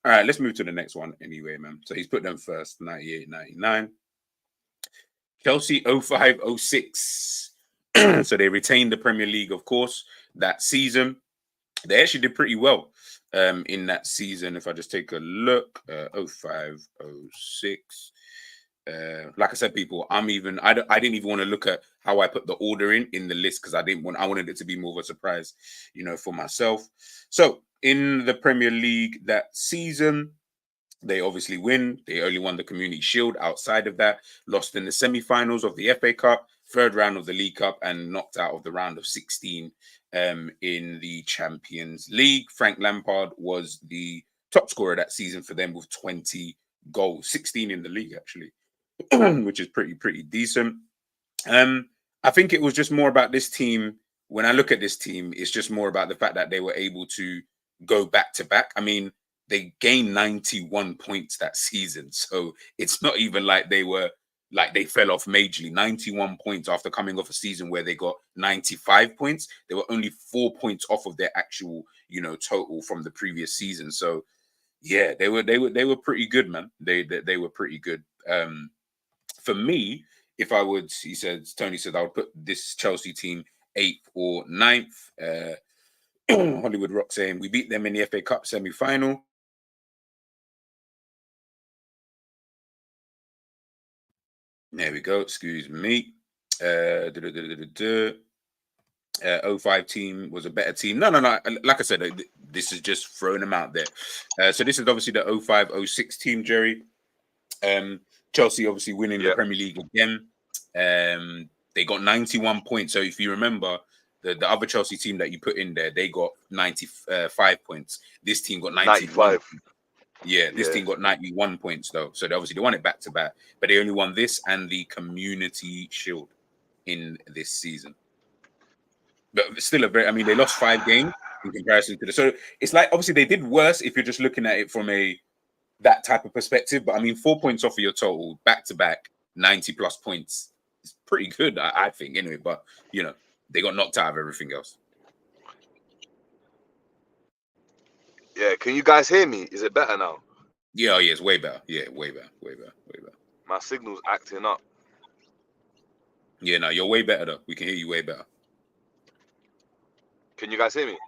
Speaker 2: All right, let's move to the next one anyway, man. So he's put them first, 98, 99. Chelsea 05, 06. So they retained the Premier League, of course, that season. They actually did pretty well in that season. If I just take a look, 05, 06. Like I said, people, I didn't even want to look at how I put the order in the list because I wanted it to be more of a surprise, for myself. So in the Premier League that season, they obviously win. They only won the Community Shield. Outside of that, lost in the semi-finals of the FA Cup, third round of the League Cup, and knocked out of the round of 16 in the Champions League. Frank Lampard was the top scorer that season for them with 20 goals, 16 in the league actually, which is pretty decent. I think it was just more about this team. When I look at this team, it's just more about the fact that they were able to go back to back. I mean, they gained 91 points that season. So it's not even like they fell off majorly. 91 points after coming off a season where they got 95 points. They were only 4 points off of their actual, total from the previous season. So yeah, they were pretty good, man. They were pretty good. For me, if I would, Tony said I would put this Chelsea team 8th or 9th. Hollywood Rock saying we beat them in the FA Cup semi-final. There we go. Excuse me. 05 team was a better team. No. Like I said, this is just throwing them out there. So this is obviously the 05, 06 team, Jerry. Chelsea obviously winning the Premier League again. They got 91 points. So if you remember, the other Chelsea team that you put in there, they got 95 points. This team got 95. Yeah, this team got 91 points though. So they won it back to back, but they only won this and the Community Shield in this season. But still they lost 5 games in comparison to so it's like obviously they did worse if you're just looking at it from that type of perspective. But 4 points off of your total back to back, 90 plus points. It's pretty good, I think, anyway. But they got knocked out of everything else.
Speaker 4: Yeah, can you guys hear me? Is it better now?
Speaker 2: Yeah, it's way better. Yeah, way better.
Speaker 4: My signal's acting up.
Speaker 2: Yeah, no, you're way better though. We can hear you way better.
Speaker 4: Can you guys hear me?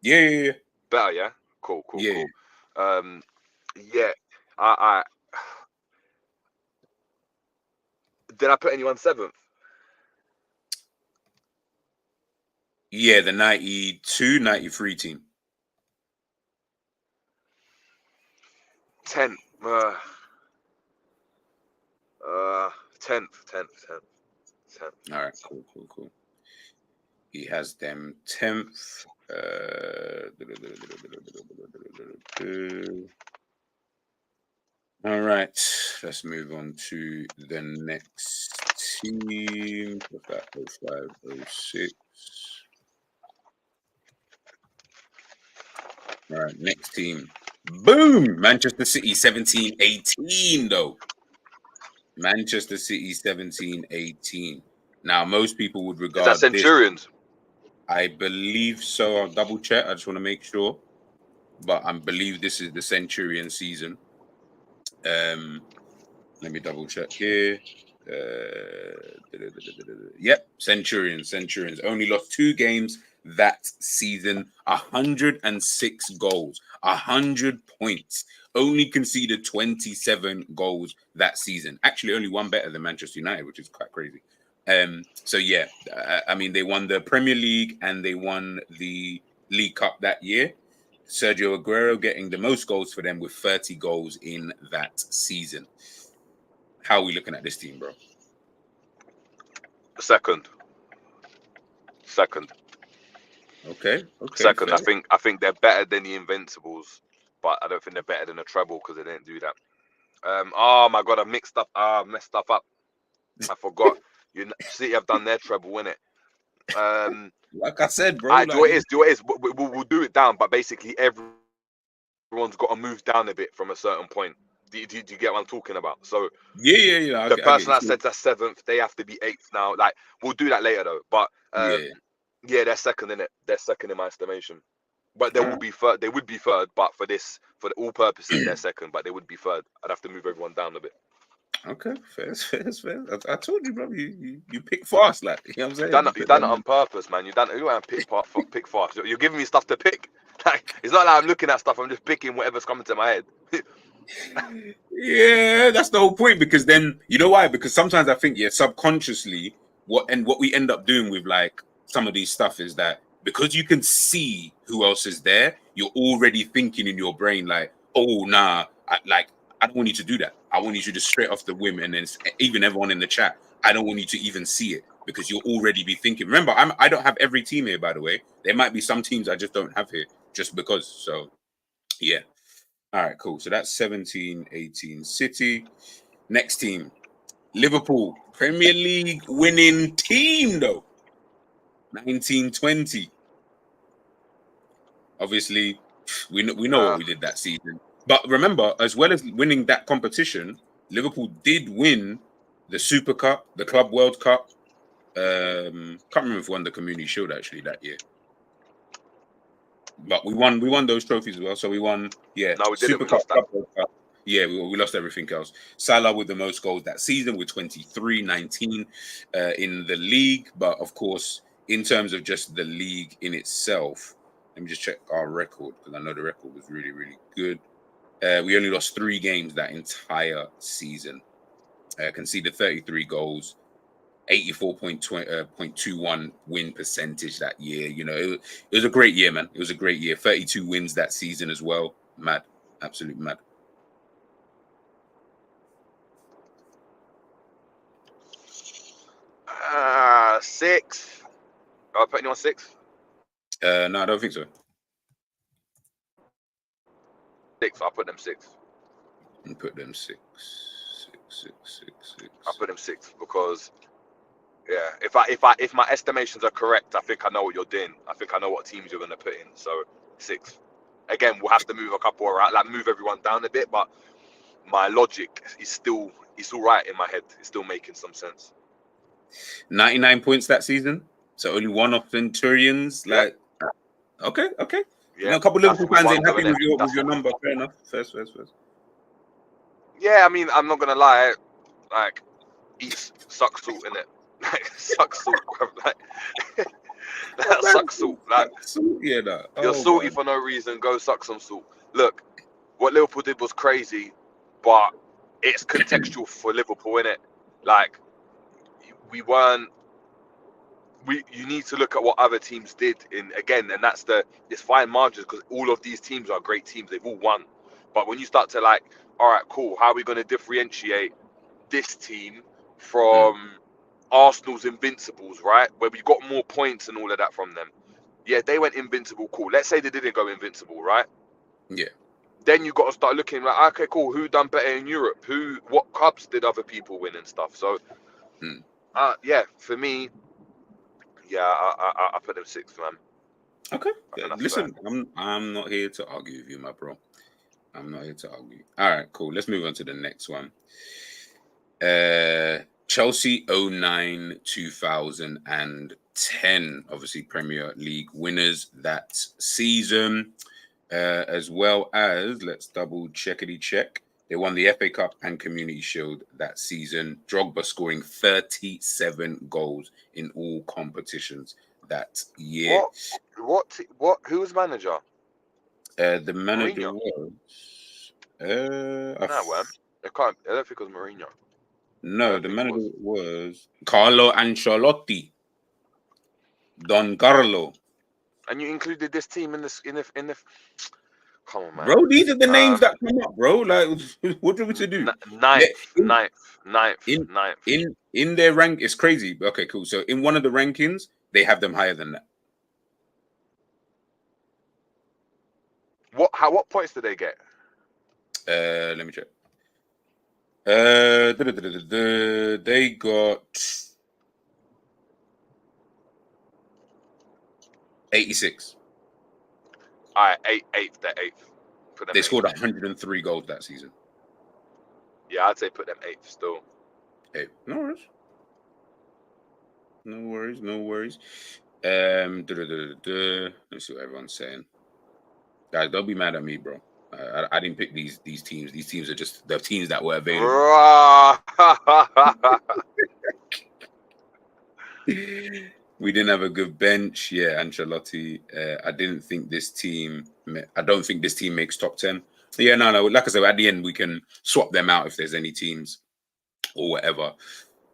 Speaker 2: Yeah.
Speaker 4: Better, yeah? Cool.
Speaker 2: Yeah.
Speaker 4: Yeah, I did I put anyone 7th?
Speaker 2: Yeah, the 92, 93 team.
Speaker 4: 10th. 10th.
Speaker 2: All right, cool. He has them 10th. All right, let's move on to the next team. What's that? 05, 06. All right, next team. Boom! Manchester City 17-18, though. Manchester City 17-18. Now, most people would regard
Speaker 4: Is that Centurions?
Speaker 2: I believe so. I'll double check. I just want to make sure. But I believe this is the Centurion season. Let me double check here. Yep, Centurions. Only lost 2 games that season. 106 goals, 100 points. Only conceded 27 goals that season. Actually, only one better than Manchester United, which is quite crazy. So yeah, they won the Premier League and they won the League Cup that year. Sergio Aguero getting the most goals for them with 30 goals in that season. How are we looking at this team, bro?
Speaker 4: Second.
Speaker 2: Okay.
Speaker 4: Second,
Speaker 2: fair.
Speaker 4: I think they're better than the Invincibles, but I don't think they're better than the treble because they didn't do that. Oh my god, I messed stuff up. I forgot. City have done their treble, innit?
Speaker 2: Like I said, bro.
Speaker 4: I do
Speaker 2: Like,
Speaker 4: what it is. Do what it is. We'll do it down, but basically everyone's got to move down a bit from a certain point. Do you get what I'm talking about? So
Speaker 2: yeah.
Speaker 4: the
Speaker 2: I get
Speaker 4: person
Speaker 2: you.
Speaker 4: that said that's 7th, they have to be 8th now. Like, we'll do that later though. But
Speaker 2: Yeah.
Speaker 4: yeah, they're second in it. They're second in my estimation. But they
Speaker 2: All
Speaker 4: will
Speaker 2: right.
Speaker 4: be third. They would be third, but for the all purposes, they're second. But they would be third. I'd have to move everyone down a bit.
Speaker 2: Okay, fair. I told you, bro. You pick fast, like you know what I'm
Speaker 4: You
Speaker 2: saying.
Speaker 4: done
Speaker 2: You
Speaker 4: it. You
Speaker 2: put
Speaker 4: done it
Speaker 2: them.
Speaker 4: on purpose, man. You done it. You want to pick fast. You're giving me stuff to pick. Like, it's not like I'm looking at stuff. I'm just picking whatever's coming to my head.
Speaker 2: Yeah, that's the whole point. Because then you know why? Because sometimes I think, yeah, subconsciously, what we end up doing with like some of these stuff is that because you can see who else is there, you're already thinking in your brain like, oh nah, I don't want you to do that. I want you to just straight off the whim, and then even everyone in the chat, I don't want you to even see it because you'll already be thinking. Remember, I don't have every team here, by the way. There might be some teams I just don't have here just because. So yeah. All right, cool. So that's 17-18 City. Next team, Liverpool, Premier League winning team, though. 1920. Obviously, we know what we did that season. But remember, as well as winning that competition, Liverpool did win the Super Cup, the Club World Cup. Can't remember if we won the Community Shield actually that year. But we won those trophies as well. So we won, yeah,
Speaker 4: No, we didn't.
Speaker 2: Super
Speaker 4: We
Speaker 2: Cup,
Speaker 4: lost that.
Speaker 2: Club World Cup. Yeah, we lost everything else. Salah with the most goals that season with 23, 19 in the league. But of course, in terms of just the league in itself, let me just check our record because I know the record was really, really good. We only lost 3 games that entire season. Conceded 33 goals. 84.21 win percentage that year. You know, it was a great year, man. It was a great year. 32 wins that season as well. Mad. Absolute mad.
Speaker 4: Six. I'll put anyone 6.
Speaker 2: No, I don't think so.
Speaker 4: 6. I'll put them 6.
Speaker 2: And put them 6.
Speaker 4: I'll put them 6 because yeah, if my estimations are correct, I think I know what you're doing. I think I know what teams you're gonna put in. So 6. Again, we'll have to move a couple around, like move everyone down a bit, but my logic is still all right in my head. It's still making some sense.
Speaker 2: 99 points that season. So only one of Centurions.
Speaker 4: Yeah.
Speaker 2: Like, okay. You
Speaker 4: Yeah,
Speaker 2: know, a couple of
Speaker 4: that's
Speaker 2: Liverpool
Speaker 4: what we
Speaker 2: fans
Speaker 4: want,
Speaker 2: ain't
Speaker 4: though,
Speaker 2: happy
Speaker 4: innit?
Speaker 2: with your number. Fair enough. First.
Speaker 4: Yeah, I mean, I'm not gonna lie. Like, suck salt in it. Like, suck salt, bro. Like, suck salt. Like,
Speaker 2: Yeah, no.
Speaker 4: you're
Speaker 2: Oh
Speaker 4: salty
Speaker 2: man.
Speaker 4: for no reason. Go suck some salt. Look, what Liverpool did was crazy, but it's contextual for Liverpool, innit? Like, we weren't. You need to look at what other teams did in again, and it's fine margins because all of these teams are great teams. They've all won, but when you start to like, all right, cool. How are we going to differentiate this team from Arsenal's Invincibles, right? Where we got more points and all of that from them. Yeah, they went invincible. Cool. Let's say they didn't go invincible, right?
Speaker 2: Yeah.
Speaker 4: Then you got to start looking like, okay, cool. Who done better in Europe? What cups did other people win and stuff? So, yeah, for me, yeah, I put them 6th, man.
Speaker 2: Okay.
Speaker 4: I think that's fair.
Speaker 2: Listen, I'm not here to argue with you, my bro. I'm not here to argue. All right, cool. Let's move on to the next one. Chelsea 09 2010, obviously Premier League winners that season, as well as let's double check. They won the FA Cup and Community Shield that season. Drogba scoring 37 goals in all competitions that year.
Speaker 4: Who was manager?
Speaker 2: The manager
Speaker 4: Mourinho.
Speaker 2: was.
Speaker 4: No, man. I don't think it was Mourinho.
Speaker 2: No, the manager was Carlo Ancelotti. Don Carlo.
Speaker 4: And you included this team in the. Come on, man.
Speaker 2: Bro, these are the names that come up, bro. Like, what do we to do?
Speaker 4: Ninth.
Speaker 2: In their rank, it's crazy. Okay, cool. So in one of the rankings, they have them higher than that.
Speaker 4: What points did they get?
Speaker 2: Let me check. They got 86.
Speaker 4: All right, eighth. They're eighth. Put them
Speaker 2: They
Speaker 4: eighth.
Speaker 2: scored 103 goals that season.
Speaker 4: Yeah, I'd say put them eighth still.
Speaker 2: Hey, no worries. No worries. Let's see what everyone's saying. Guys, don't be mad at me, bro. I didn't pick these teams. These teams are just the teams that were available. We didn't have a good bench. Yeah, Ancelotti. I don't think this team makes top 10. Yeah, no. Like I said, at the end we can swap them out if there's any teams or whatever.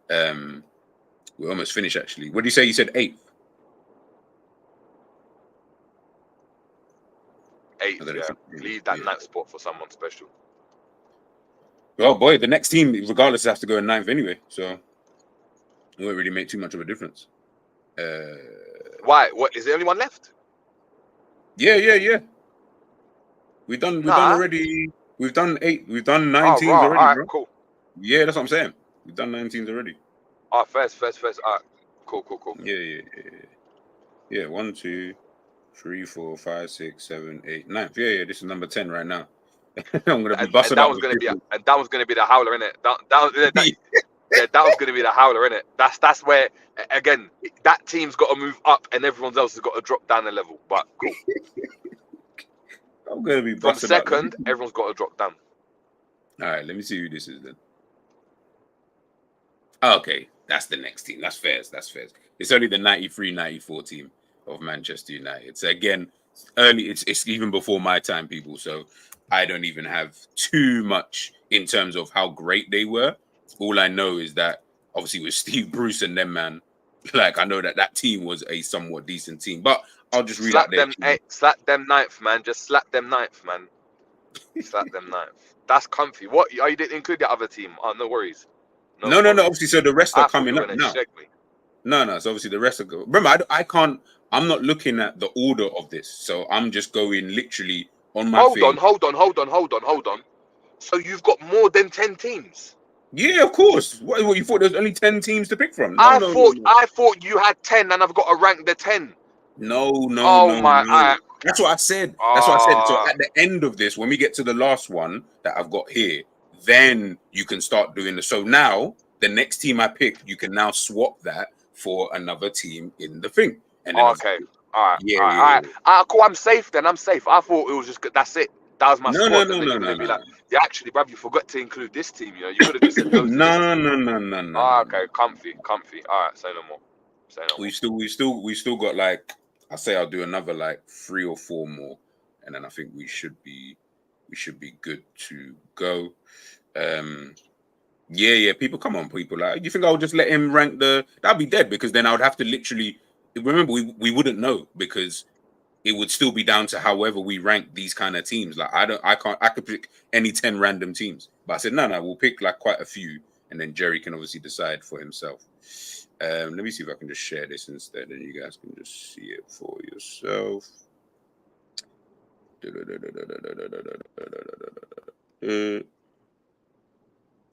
Speaker 2: We're almost finished actually. What did you say? You said eighth.
Speaker 4: Eighth, yeah. Leave that ninth spot for someone special.
Speaker 2: Oh boy, the next team, regardless, has to go in ninth anyway. So it won't really make too much of a difference.
Speaker 4: Why? What is there only one left?
Speaker 2: Yeah. We've done already. We've done 8. We've done 9 teams already,
Speaker 4: all right,
Speaker 2: bro.
Speaker 4: Cool.
Speaker 2: Yeah, that's what I'm saying. We've done 9 teams already.
Speaker 4: Oh, first. All right. Cool.
Speaker 2: Yeah. 1, 2, 3, 4, 5, 6, 7, 8, 9. Yeah. This is number 10 right now. I'm gonna be busting
Speaker 4: that
Speaker 2: out.
Speaker 4: Was gonna be the howler, innit? That was gonna be the howler, innit? That's where again that team's got to move up and everyone else has got to drop down a level. But cool.
Speaker 2: I'm gonna be
Speaker 4: from
Speaker 2: busting
Speaker 4: second.
Speaker 2: Out.
Speaker 4: Everyone's got to drop down.
Speaker 2: All right, let me see who this is then. Okay, that's the next team. That's fair. It's only the 93-94 team of Manchester United. So again, early. It's even before my time, people. So I don't even have too much in terms of how great they were. All I know is that obviously with Steve Bruce and them, man, like I know that team was a somewhat decent team. But I'll just read out their team.
Speaker 4: Slap them ninth, man. Just slap them ninth, man. Slap them ninth. That's comfy. What? Oh, you didn't include the other team? Oh, no worries.
Speaker 2: No. Obviously, so the rest are coming up now. No. So obviously the rest are go. Remember, I can't. I'm not looking at the order of this, so I'm just going literally on my.
Speaker 4: Hold on. So you've got more than 10 teams.
Speaker 2: Yeah, of course. What you thought there was only 10 teams to pick from?
Speaker 4: I thought you had 10, and I've got to rank the 10.
Speaker 2: No.
Speaker 4: My.
Speaker 2: That's what I said. So at the end of this, when we get to the last one that I've got here, then you can start doing the. So now the next team I pick, you can now swap that for another team in the thing. And then
Speaker 4: okay. All right. Yeah. Cool. I'm safe then. I thought it was just that's it. That was my squad. No. Like, yeah, actually, bruv, you forgot to include this team. You know, you could have just said those.
Speaker 2: No.
Speaker 4: Okay, comfy. All right, say no more.
Speaker 2: We still got like I say I'll do another like 3 or 4 more, and then I think we should be good to go. Yeah. People, come on, people. Like, you think I'll just let him rank that'd be dead because then I would have to literally remember we wouldn't know because it would still be down to however we rank these kind of teams. Like I could pick any 10 random teams, but I said no, we'll pick like quite a few, and then Jerry can obviously decide for himself. Let me see if I can just share this instead, and you guys can just see it for yourself.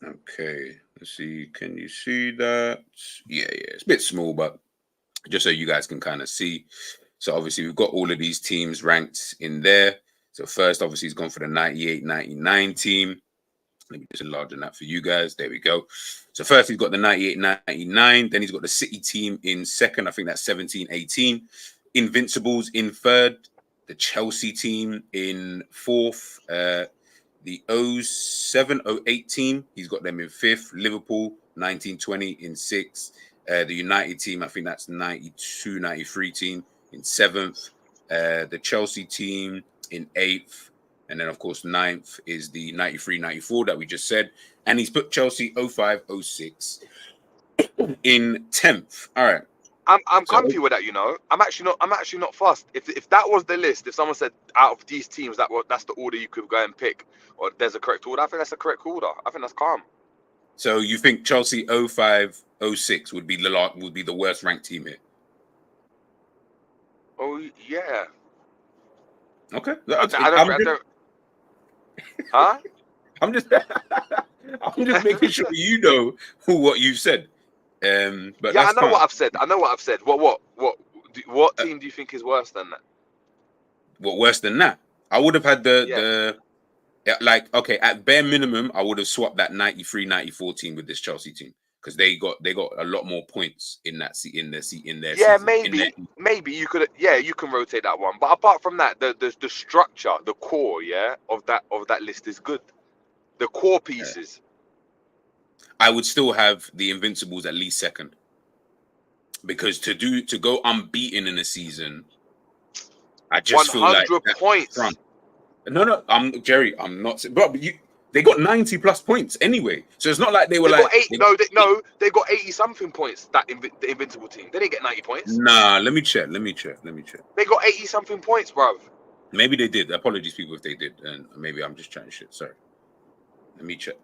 Speaker 2: Okay, let's see. Can you see that? Yeah. It's a bit small, but just so you guys can kind of see. So obviously we've got all of these teams ranked in there. So first, obviously, he's gone for the 98-99 team. Let me just enlarge on that for you guys. There we go. So first, he's got the 98-99. Then he's got the City team in second. I think that's 17-18. Invincibles in third. The Chelsea team in fourth. The 07-08 team, he's got them in fifth. Liverpool, 19-20 in sixth. The United team, I think that's 92-93 team in seventh. The Chelsea team in eighth. And then, of course, ninth is the 93-94 that we just said. And he's put Chelsea 05-06 in 10th. All right.
Speaker 4: I'm comfy with that, you know. I'm actually not fussed. If that was the list, if someone said out of these teams that's the order you could go and pick, or there's a correct order, I think that's the correct order. I think that's calm.
Speaker 2: So you think Chelsea 05-06 would be the worst ranked team here?
Speaker 4: Oh yeah.
Speaker 2: Okay.
Speaker 4: Huh?
Speaker 2: I'm just making sure you know what you've said. But
Speaker 4: yeah, I know what I've said. What What team do you think is worse than that?
Speaker 2: What worse than that? I would have had
Speaker 4: Yeah.
Speaker 2: like, okay, at bare minimum, I would have swapped that 93-94 team with this Chelsea team because they got a lot more points in their
Speaker 4: Yeah,
Speaker 2: season.
Speaker 4: maybe you could. Yeah, you can rotate that one. But apart from that, the structure, the core, of that list is good. The core pieces.
Speaker 2: I would still have the Invincibles at least second because to go unbeaten in a season, I just feel like
Speaker 4: 100
Speaker 2: that
Speaker 4: points.
Speaker 2: front. No, Jerry. I'm not. But they got 90+ points anyway, so it's not like they were
Speaker 4: They
Speaker 2: like.
Speaker 4: got they got 80 something points. The Invincible team. They didn't get 90 points.
Speaker 2: Nah, let me check.
Speaker 4: They got 80 something points, bruv.
Speaker 2: Maybe they did. Apologies, people, if they did, and maybe I'm just trying shit. Sorry. Let me check.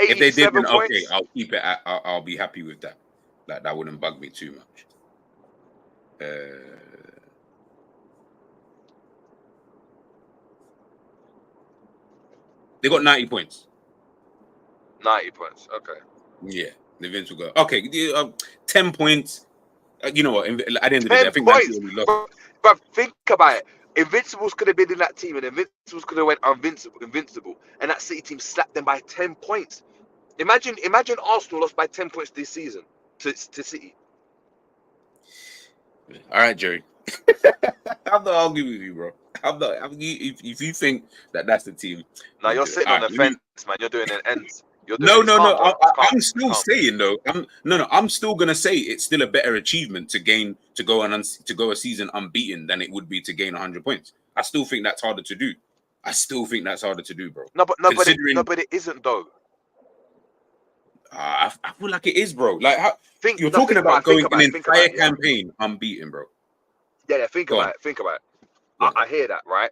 Speaker 2: If they did, then
Speaker 4: points.
Speaker 2: okay, I'll keep it. I'll be happy with that. Like that wouldn't bug me too much. They got 90 points.
Speaker 4: 90 points. Okay.
Speaker 2: Yeah, the Vince will go. Okay, 10 points. You know what? At the end of the day, I think
Speaker 4: points.
Speaker 2: that's really lost.
Speaker 4: But think about it. Invincibles could have been in that team, and Invincibles could have went invincible, and that City team slapped them by 10 points. Imagine Arsenal lost by 10 points this season to City.
Speaker 2: All right, Jerry. I'm not arguing with you, bro. I'm not. If you think that's the team,
Speaker 4: now you're sitting on the fence, man. You're doing an end.
Speaker 2: No. I'm still saying though. I'm still gonna say it's still a better achievement to go a season unbeaten than it would be to gain 100 points. I still think that's harder to do. Bro.
Speaker 4: No, but it isn't though.
Speaker 2: I feel like it is, bro. Like you're
Speaker 4: think
Speaker 2: talking about going an entire
Speaker 4: it,
Speaker 2: campaign unbeaten, bro.
Speaker 4: Yeah, think about it. I hear that, right?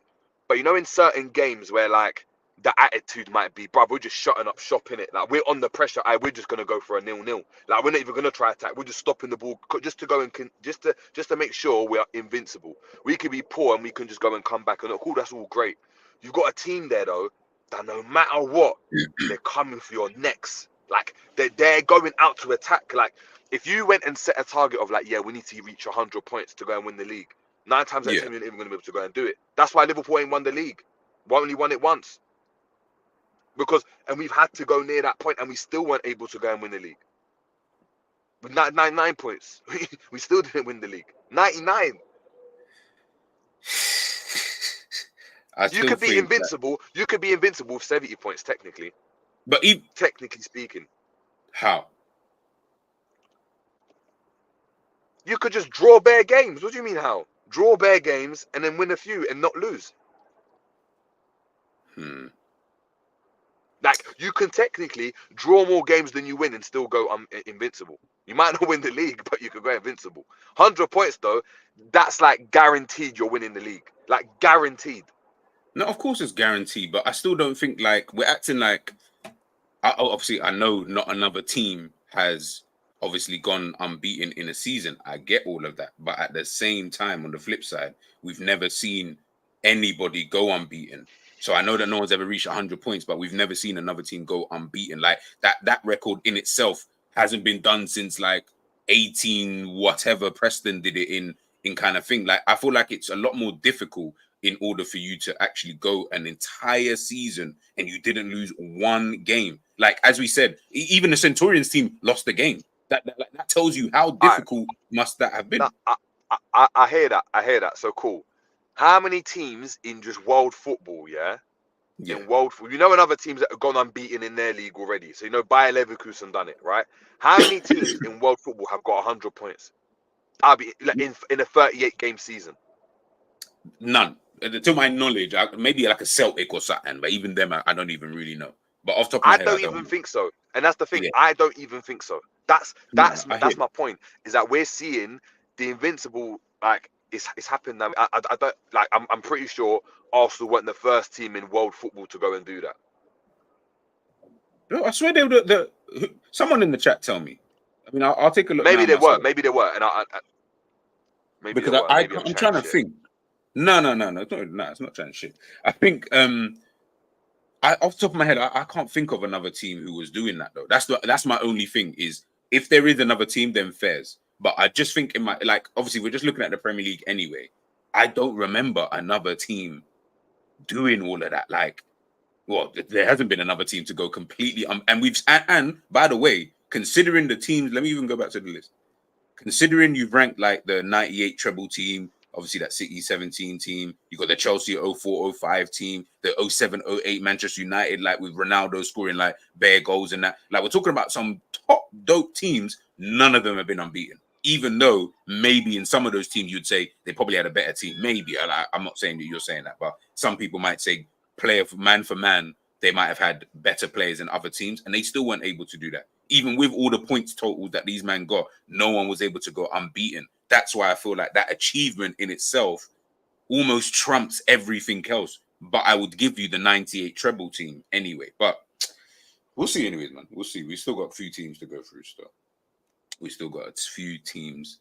Speaker 4: But you know, in certain games where like the attitude might be, bruv, we're just shutting up shop in it. Like we're on the pressure. We're just gonna go for a 0-0. Like we're not even gonna try attack. We're just stopping the ball just to go and just to make sure we are invincible. We could be poor and we can just go and come back and look, cool. That's all great. You've got a team there though that no matter what, they're coming for your necks. Like they're going out to attack. Like if you went and set a target of like, yeah, we need to reach 100 points to go and win the league. 9 times out of 10, you're not even going to be able to go and do it. That's why Liverpool ain't won the league. We only won it once. And we've had to go near that point, and we still weren't able to go and win the league. With 99 points, we still didn't win the league. 99. You could be invincible. You could be invincible with 70 points technically.
Speaker 2: But
Speaker 4: technically speaking,
Speaker 2: how?
Speaker 4: You could just draw bare games. What do you mean how? Draw bare games and then win a few and not lose. Like you can technically draw more games than you win and still go invincible. You might not win the league, but you could go invincible. 100 points though, that's like guaranteed you're winning the league. Like guaranteed.
Speaker 2: No, of course it's guaranteed, but I still don't think like we're acting like. Obviously, I know not another team has obviously gone unbeaten in a season. I get all of that, but at the same time, on the flip side, we've never seen anybody go unbeaten. So I know that no one's ever reached 100 points, but we've never seen another team go unbeaten. Like that record in itself hasn't been done since like 18 whatever Preston did it in kind of thing. Like I feel like it's a lot more difficult in order for you to actually go an entire season and you didn't lose one game. Like as we said, even the Centurions team lost the game. That tells you how difficult must that have been.
Speaker 4: I hear that. So cool. How many teams in just world football, in world football, you know, another teams that have gone unbeaten in their league already. So you know, Bayer Leverkusen done it, right? How many teams in world football have got 100 points? I'll be like in a 38 game season.
Speaker 2: None, to my knowledge. Maybe like a Celtic or something, but even them, I don't even really know. But off the top of my head,
Speaker 4: I don't even think so. And that's the thing. Yeah. I don't even think so. That's my point. Is that we're seeing the invincible, like it's happened now. I don't like. I'm pretty sure Arsenal weren't the first team in world football to go and do that.
Speaker 2: No, I swear they were someone in the chat tell me. I mean, I'll take a look.
Speaker 4: Maybe they were. Maybe they were. And
Speaker 2: maybe because I'm trying to think. No, it's not trying to shit. I think off the top of my head, I can't think of another team who was doing that though. That's my only thing is if there is another team, then fairs. But I just think in my obviously we're just looking at the Premier League anyway. I don't remember another team doing all of that. Well, there hasn't been another team to go completely. And by the way, considering the teams, let me even go back to the list. Considering you've ranked like the 98 treble team, obviously that City 17 team, you got the Chelsea 04-05 team, the 07-08 Manchester United, like with Ronaldo scoring like bare goals and that. Like we're talking about some top dope teams, none of them have been unbeaten. Even though maybe in some of those teams you'd say they probably had a better team. Maybe. I'm not saying that you're saying that, but some people might say for man, they might have had better players than other teams, and they still weren't able to do that. Even with all the points totals that these men got, no one was able to go unbeaten. That's why I feel like that achievement in itself almost trumps everything else. But I would give you the 98 treble team anyway. But we'll see anyways, man. We'll see. We still got a few teams to go through still. We still got a few teams.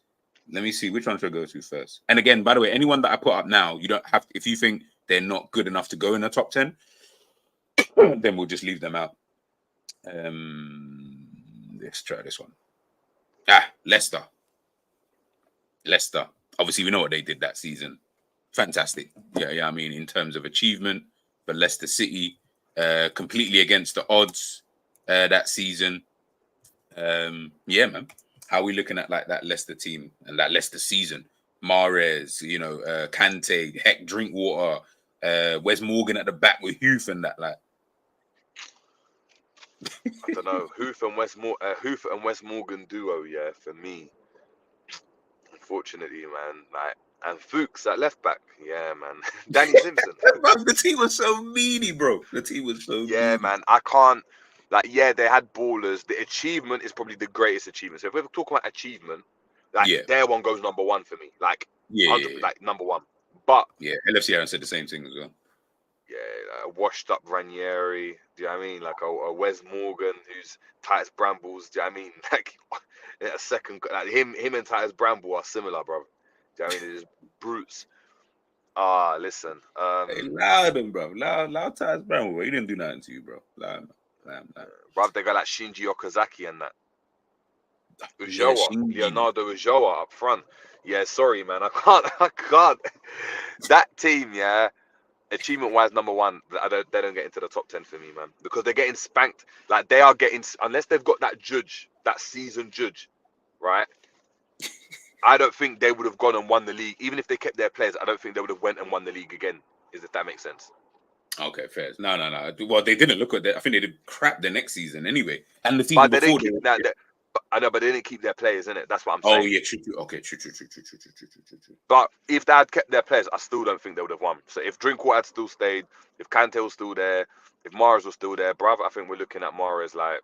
Speaker 2: Let me see. Which one should I go to first? And again, by the way, anyone that I put up now, you don't have, if you think they're not good enough to go in the top 10, then we'll just leave them out. Let's try this one. Leicester. Obviously, we know what they did that season. Fantastic. Yeah. I mean, in terms of achievement, but Leicester City, completely against the odds that season. Yeah, man. How are we looking at like that Leicester team and that Leicester season? Mahrez, Kante, heck, Drinkwater, Wes Morgan at the back with Huth and that, like.
Speaker 4: I don't know. Huth and Wes Morgan duo, yeah, for me. Unfortunately, man, and Fuchs at left back, yeah, man. Danny Simpson.
Speaker 2: The team was so meany, bro. The team was so
Speaker 4: yeah,
Speaker 2: meany.
Speaker 4: man. I can't. They had ballers. The achievement is probably the greatest achievement. So if we're talking about achievement, their one goes number one for me. Number one. But
Speaker 2: LFC Aaron said the same thing as well.
Speaker 4: Yeah, a washed up Ranieri. Do you know what I mean? Like a Wes Morgan who's Titus Brambles. Do you know what I mean? Like in a second, like him and Titus Bramble are similar, bro. Do you know what I mean? They're just brutes. Listen.
Speaker 2: Hey, loud him, bro. Loud Titus Bramble. He didn't do nothing to you, bro. Loud.
Speaker 4: Bro, they got like Shinji Okazaki and that.
Speaker 2: Yeah,
Speaker 4: Leonardo Ulloa up front. Yeah, sorry, man. I can't. That team, yeah. Achievement-wise, number one, they don't get into the top 10 for me, man, because they're getting spanked. Like they are getting, unless they've got that judge, that seasoned judge, right? I don't think they would have gone and won the league, even if they kept their players. I don't think they would have went and won the league again. If that makes sense.
Speaker 2: Okay, fair. No. Well, they didn't look at that. I think they did crap the next season anyway, and the season before.
Speaker 4: I know, but they didn't keep their players in it. That's what I'm saying.
Speaker 2: Oh yeah, true. Okay, true.
Speaker 4: But if they had kept their players, I still don't think they would have won. So if Drinkwater had still stayed, if Kante was still there, if Mahrez was still there, bruv, I think we're looking at Mahrez like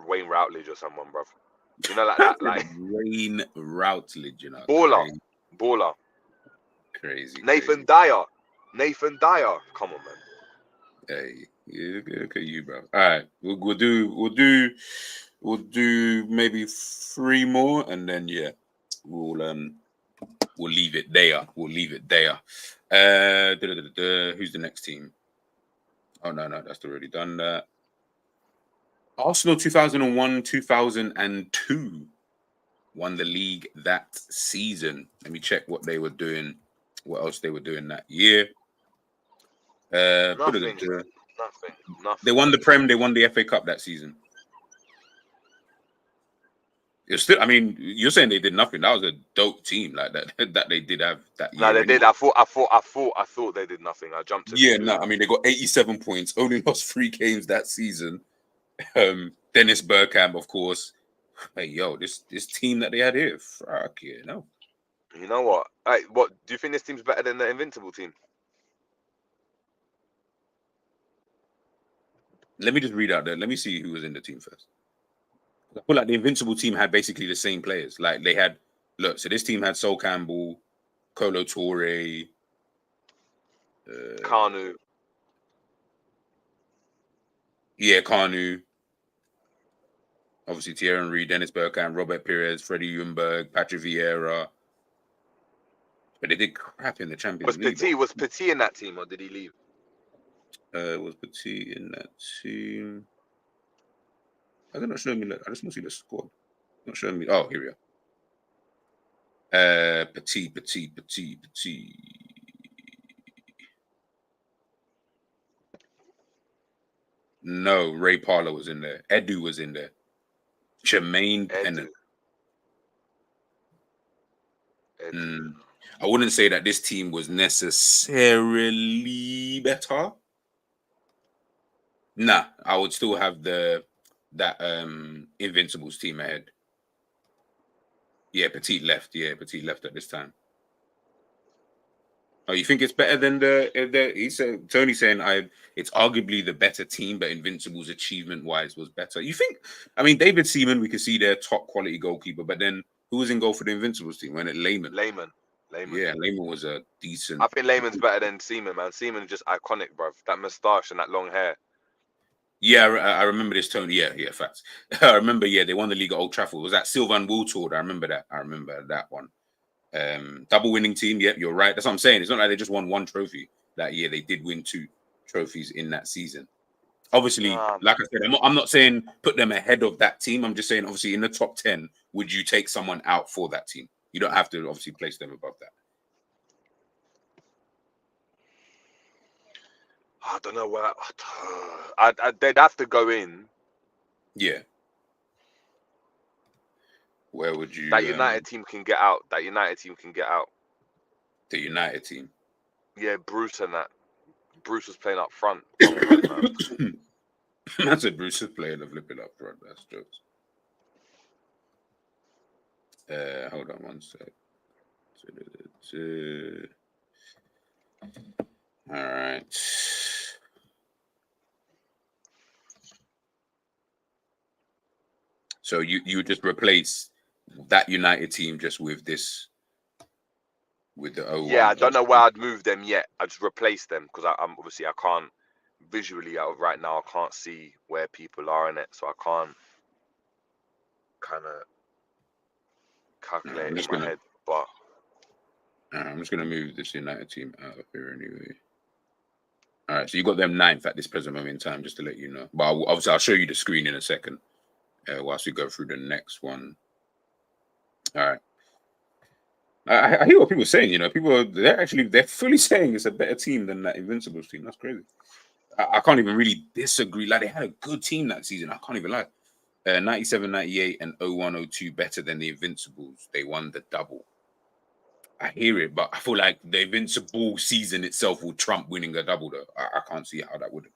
Speaker 4: Wayne Routledge or someone, bruv. You know, like that, like
Speaker 2: Wayne Routledge, you know.
Speaker 4: Baller.
Speaker 2: Crazy.
Speaker 4: Nathan Dyer. Come on, man.
Speaker 2: Hey, look at you, bro. All right, we'll do maybe 3 more, and then we'll leave it there. Who's the next team? Oh no, that's already done that. Arsenal 2001-2002 won the league that season. Let me check what they were doing. What else they were doing that year?
Speaker 4: Nothing.
Speaker 2: They won the Prem. They won the FA Cup that season. It's still. I mean, you're saying they did nothing. That was a dope team like that. That they did have that year.
Speaker 4: No, they did. I thought they did nothing. I jumped to.
Speaker 2: Yeah, no. I mean, they got 87 points. Only lost 3 games that season. Dennis Bergkamp, of course. Hey, yo, this team that they had here, fuck yeah, no.
Speaker 4: You know what? Hey, what do you think this team's better than the Invincible team?
Speaker 2: Let me just read out there. Let me see who was in the team first. I feel like the Invincible team had basically the same players. Like they had, so this team had Sol Campbell, Kolo Toure,
Speaker 4: Kanu.
Speaker 2: Yeah, Kanu. Obviously, Thierry Henry, Dennis Bergkamp, Robert Pires, Freddie Ljungberg, Patrick Vieira. But they did crap in the Champions League.
Speaker 4: Was Petit in that team, or did he leave?
Speaker 2: Was Petit in that team? I don't know. Showing me. I just want to see the squad. Not showing me. Oh, here we are. Petit. No, Ray Parler was in there. Edu was in there. Jermaine Pennant. I wouldn't say that this team was necessarily better. Nah, I would still have that Invincibles team ahead. Yeah, Petit left. Yeah, Petit left at this time. Oh, you think it's better than the he said Tony saying it's arguably the better team, but Invincibles achievement wise was better. You think? I mean, David Seaman, we could see their top quality goalkeeper, but then who was in goal for the Invincibles team? Wasn't it Lehman?
Speaker 4: Lehman.
Speaker 2: Yeah, Lehman was a decent.
Speaker 4: I think Lehman's better than Seaman, man. Seaman's just iconic, bruv. That moustache and that long hair.
Speaker 2: Yeah, I remember this, Tony. Yeah, facts. I remember. Yeah, they won the league at Old Trafford. Was that Sylvan Wiltord? I remember that. I remember that one. Double winning team. Yep, you're right. That's what I'm saying. It's not like they just won one trophy that year. They did win 2 trophies in that season. Obviously, like I said, I'm not saying put them ahead of that team. I'm just saying, obviously, in the top 10, would you take someone out for that team? You don't have to obviously place them above that.
Speaker 4: I don't know where. They'd have to go in.
Speaker 2: Yeah. Where would you?
Speaker 4: That United team can get out. The United team. Yeah, Bruce and that. Bruce was playing up front.
Speaker 2: I said Bruce was playing the flipping up front. That's jokes. Hold on one sec. All right. So you just replace that United team just with the 01.
Speaker 4: Yeah, I don't know where I'd move them yet. I'd just replace them because I'm obviously I can't visually right now. I can't see where people are in it, so I can't kind of calculate in my head. But
Speaker 2: I'm just gonna move this United team out of here anyway. All right, so you got them 9th at this present moment in time, just to let you know. But obviously, I'll show you the screen in a second whilst we go through the next one. All right. I hear what people are saying. You know, they're fully saying it's a better team than that Invincibles team. That's crazy. I can't even really disagree. Like, they had a good team that season. I can't even lie. 97, 98, and 01, 02 better than the Invincibles. They won the double. I hear it, but I feel like the Invincible season itself will trump winning a double, though. I can't see how that would.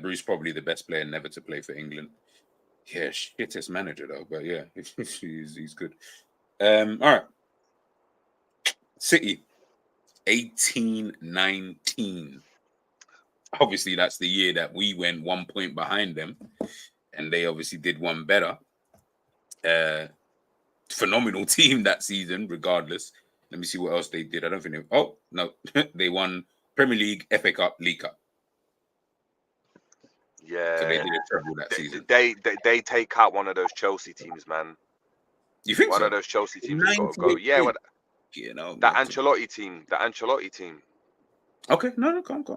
Speaker 2: Bruce probably the best player never to play for England. Yeah, shittest manager though, but yeah, he's good. All right. City, 18-19. Obviously, that's the year that we went 1 point behind them, and they obviously did one better. Phenomenal team that season, regardless. Let me see what else they did. I don't think they. Oh no, they won Premier League, FA Cup, League Cup.
Speaker 4: Yeah,
Speaker 2: so they did a treble that season.
Speaker 4: They take out one of those Chelsea teams, man.
Speaker 2: You think
Speaker 4: one
Speaker 2: so?
Speaker 4: of those Chelsea teams has got to go? Yeah,
Speaker 2: you know
Speaker 4: that Ancelotti team.
Speaker 2: Okay, no, come.
Speaker 4: I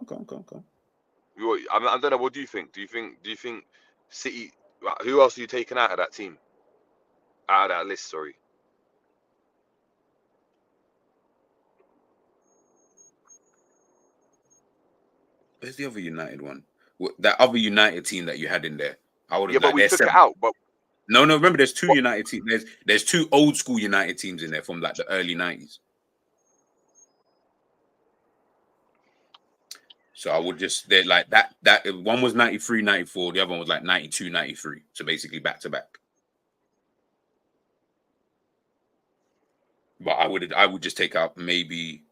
Speaker 4: don't know. What do you think? Do you think City? Who else are you taking out of that team? Out of that list, sorry.
Speaker 2: Where's the other United one? That other United team that you had in there. I would have.
Speaker 4: Yeah, but we took it out. But
Speaker 2: no. Remember, there's 2 United teams. There's 2 old school United teams in there from like the early 90s. So I would just like that one was 93, 94. The other one was like 92, 93. So basically back to back. But I would just take out maybe.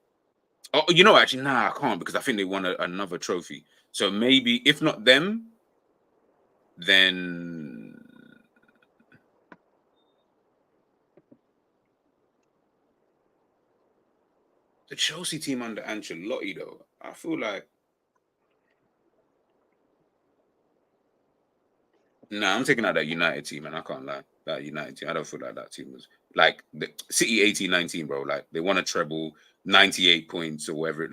Speaker 2: Oh, you know, actually, nah, I can't because I think they won another trophy. So maybe if not them, then the Chelsea team under Ancelotti, though, I feel like. Nah, I'm taking out that United team, and I can't lie. That United team, I don't feel like that team was like the City 18-19, bro. Like they won a treble, 98 points or whatever,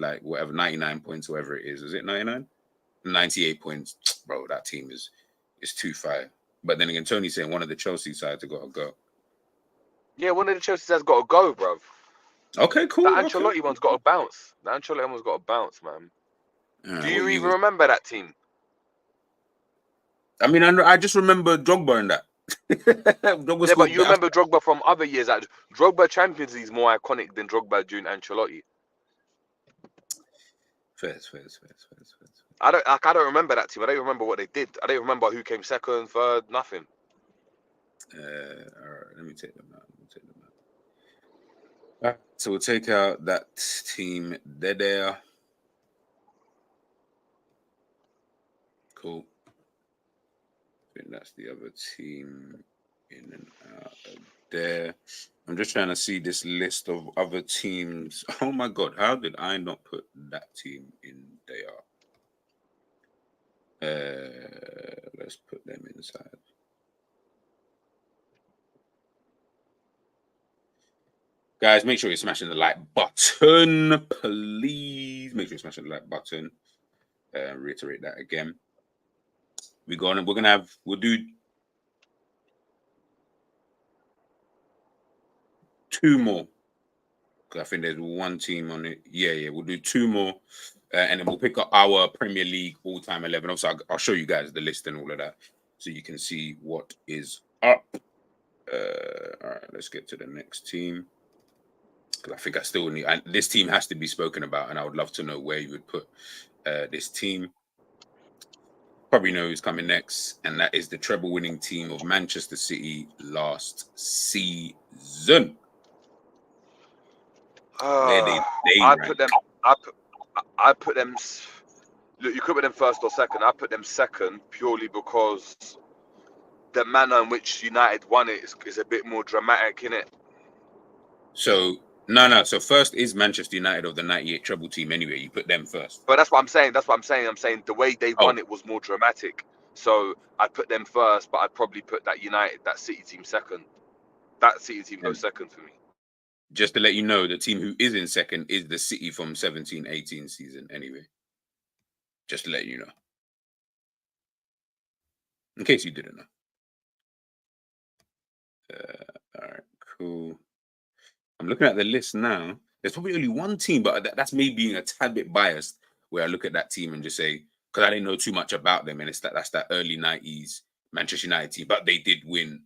Speaker 2: 99 points, or whatever it is. Is it 99? 98 points, bro. That team is too fire. But then again, Tony's saying one of the Chelsea sides have got to go.
Speaker 4: Yeah, one of the Chelsea's has got to go, bruv.
Speaker 2: Okay, cool.
Speaker 4: That
Speaker 2: Okay.
Speaker 4: Ancelotti one's got to bounce. The Ancelotti one's got to bounce, man. Do you
Speaker 2: What
Speaker 4: even
Speaker 2: you?
Speaker 4: remember that team?
Speaker 2: I mean, I just remember Drogba and that. Drogba
Speaker 4: Yeah, but
Speaker 2: scored
Speaker 4: you
Speaker 2: better.
Speaker 4: remember Drogba from other years. Like, Drogba Champions League is more iconic than Drogba during Ancelotti.
Speaker 2: First.
Speaker 4: I don't remember that team. I don't remember what they did. I don't remember who came second, third, nothing.
Speaker 2: All right, let me take them out. All right, so we'll take out that team there. Cool. I think that's the other team in and out of there. I'm just trying to see this list of other teams. Oh my god, how did I not put that team in there? Let's put them inside. Guys, make sure you're smashing the like button, please. Make sure you're smashing the like button. Reiterate that again. We'll do 2 more. Because I think there's one team on it. Yeah, we'll do 2 more. And then we'll pick up our Premier League all-time 11. Also, I'll show you guys the list and all of that. So you can see what is up. All right, let's get to the next team. Because I think I still need... this team has to be spoken about. And I would love to know where you would put this team. Probably know who's coming next. And that is the treble-winning team of Manchester City last season. Where they
Speaker 4: I
Speaker 2: rank.
Speaker 4: put them. I put them. Look, you could put them first or second. I put them second purely because the manner in which United won it is a bit more dramatic, innit?
Speaker 2: So no. So first is Manchester United of the '98 treble team. Anyway, you put them first.
Speaker 4: But that's what I'm saying. I'm saying the way they won
Speaker 2: Oh,
Speaker 4: it was more dramatic. So I put them first, but I'd probably put that City team second. That City team goes second for me.
Speaker 2: just to let you know, the team who is in second is the City from 17-18 season. Anyway, just to let you know, in case you didn't know. All right, cool. I'm looking at the list now. There's probably only one team, but that's me being a tad bit biased, where I look at that team and just say, because I didn't know too much about them, and that's that early '90s Manchester United team, but they did win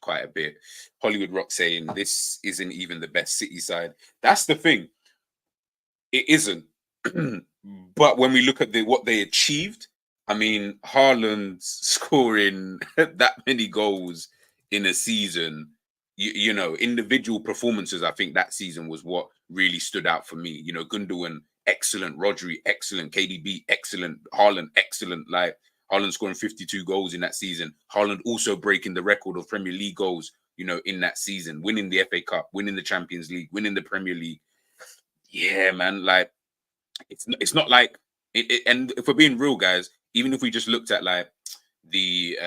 Speaker 2: quite a bit. Hollywood Rock saying this isn't even the best City side. That's the thing. It isn't. But when we look at what they achieved, I mean, Haaland scoring that many goals in a season, you know, individual performances, I think that season was what really stood out for me. You know, Gundogan, excellent. Rodri, excellent. KDB, excellent. Haaland, excellent. Like, Haaland scoring 52 goals in that season. Haaland also breaking the record of Premier League goals, you know, in that season, winning the FA Cup, winning the Champions League, winning the Premier League. Yeah, man, like, it's not like and if we're being real, guys, even if we just looked at like the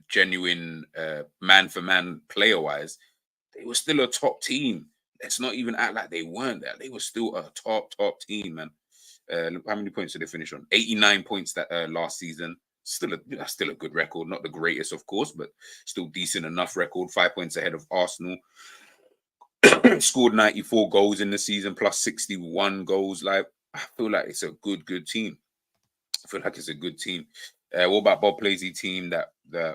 Speaker 2: genuine man for man player wise, they were still a top team. Let's not even act like they weren't there. They were still a top team, man. How many points did they finish on? 89 points that last season. That's still a good record. Not the greatest, of course, but still decent enough record. 5 points ahead of Arsenal. Scored 94 goals in the season, plus 61 goals. Like, I feel like it's a good team. I feel like it's a good team. What about Bob Plaisy team that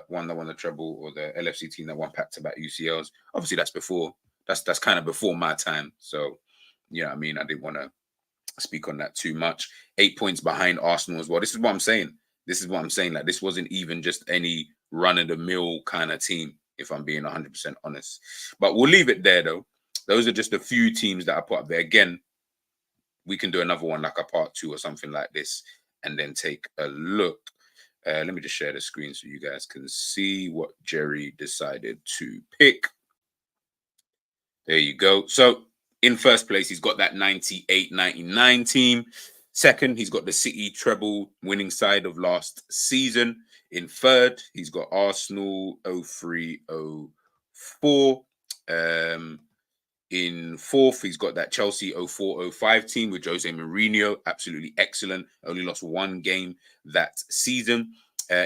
Speaker 2: won the treble, or the LFC team that won back-to-back UCLs? Obviously, that's before. That's kind of before my time. So, yeah, I mean, I didn't want to speak on that too much. 8 points behind Arsenal as well. This is what I'm saying. Like, this wasn't even just any run-of-the-mill kind of team, if I'm being 100% honest. But we'll leave it there, though. Those are just a few teams that I put up there. Again, we can do another one, like a part 2 or something like this, and then take a look. Let me just share the screen so you guys can see what Jerry decided to pick. There you go. So in first place, he's got that 98-99 team. Second, he's got the City treble winning side of last season. In third, he's got Arsenal 03-04. In fourth, he's got that Chelsea 04-05 team with Jose Mourinho. Absolutely excellent. Only lost 1 game that season.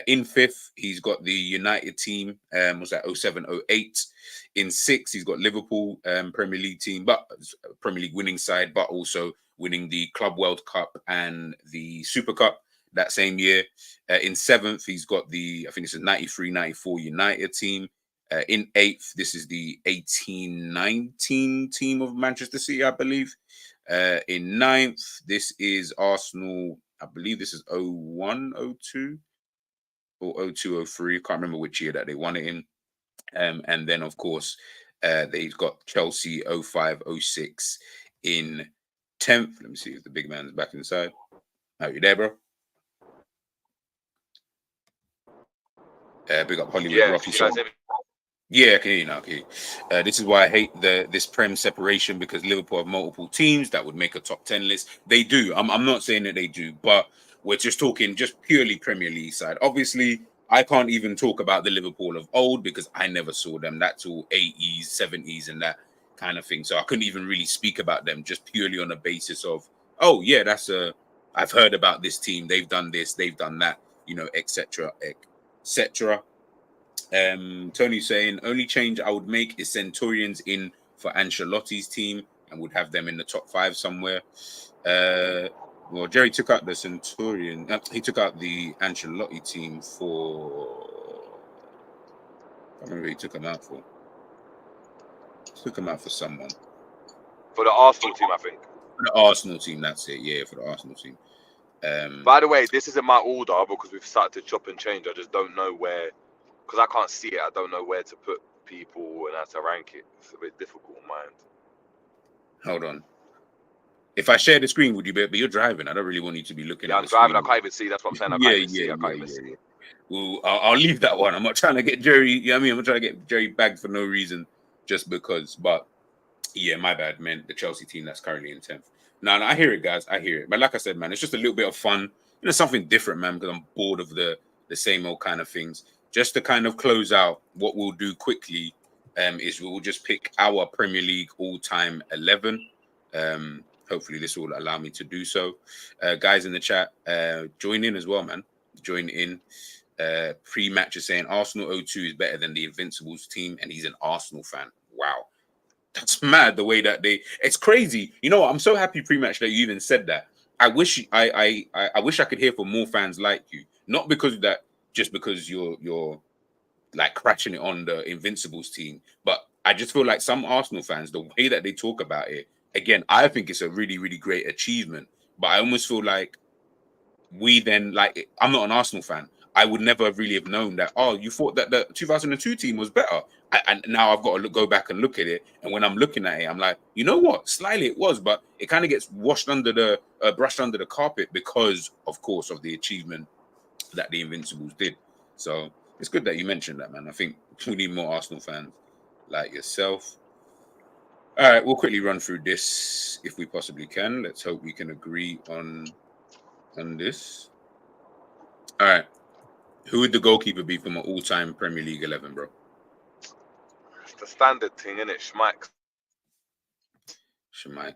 Speaker 2: In fifth, he's got the United team. Was that 07-08? In sixth, he's got Liverpool Premier League team, but Premier League winning side, but also winning the Club World Cup and the Super Cup that same year. In seventh, he's got the, I think it's a 93-94 United team. In eighth, this is the 18-19 team of Manchester City, I believe. In ninth, this is Arsenal. I believe this is 01-02 or 02-03. Can't remember which year that they won it in. And then, of course, they've got Chelsea 05-06 in 10th. Let me see if the big man's back inside. Are you there, bro? Big up Hollywood Rocky. Yeah, I can hear you now. Okay. This is why I hate this Prem separation, because Liverpool have multiple teams that would make a top 10 list. They do. I'm not saying that they do, but we're just talking just purely Premier League side. Obviously, I can't even talk about the Liverpool of old because I never saw them. That's all 80s, 70s, and that kind of thing. So I couldn't even really speak about them just purely on the basis of, oh yeah, I've heard about this team. They've done this, they've done that, etc., etc. Tony's saying only change I would make is Centurions in for Ancelotti's team and would have them in the top 5 somewhere. Well, Jerry took out the Centurion. He took out the Ancelotti team for. I don't remember who he took him out for. He took him out for someone.
Speaker 4: For the Arsenal team, I think.
Speaker 2: For the Arsenal team, that's it. Yeah, for the Arsenal team.
Speaker 4: By the way, this isn't my order because we've started to chop and change. I just don't know where, because I can't see it. I don't know where to put people and how to rank it. It's a bit difficult in mind.
Speaker 2: Hold on. If I share the screen, would you be? But you're driving. I don't really want you to be looking.
Speaker 4: Yeah,
Speaker 2: at
Speaker 4: I'm
Speaker 2: the
Speaker 4: driving.
Speaker 2: screen.
Speaker 4: I can't even see. That's what I'm saying. I can't even see. I can't even see.
Speaker 2: Well, I'll leave that one. I'm not trying to get Jerry. You know what I mean? I'm not trying to get Jerry bagged for no reason, just because. But yeah, my bad, man. The Chelsea team that's currently in 10th. No, I hear it, guys. I hear it. But like I said, man, it's just a little bit of fun. Something different, man, because I'm bored of the same old kind of things. Just to kind of close out, what we'll do quickly is we'll just pick our Premier League all-time 11. Hopefully this will allow me to do so. Guys in the chat, join in as well, man. Join in. Pre-match is saying Arsenal 02 is better than the Invincibles team, and he's an Arsenal fan. Wow. That's mad the way that it's crazy. You know what? I'm so happy pre-match that you even said that. I wish I wish I could hear from more fans like you. Not because that, just because you're like crashing it on the Invincibles team, but I just feel like some Arsenal fans, the way that they talk about it, again, I think it's a really, really great achievement. But I almost feel like we then, like, I'm not an Arsenal fan. I would never really have known that, oh, you thought that the 2002 team was better. And now I've got to go back and look at it. And when I'm looking at it, I'm like, you know what? Slightly it was, but it kind of gets brushed under the carpet because, of course, of the achievement that the Invincibles did. So it's good that you mentioned that, man. I think we need more Arsenal fans like yourself. All right, we'll quickly run through this if we possibly can. Let's hope we can agree on this. All right. Who would the goalkeeper be from an all-time Premier League 11, bro?
Speaker 4: It's the standard thing, isn't it? Schmeichel.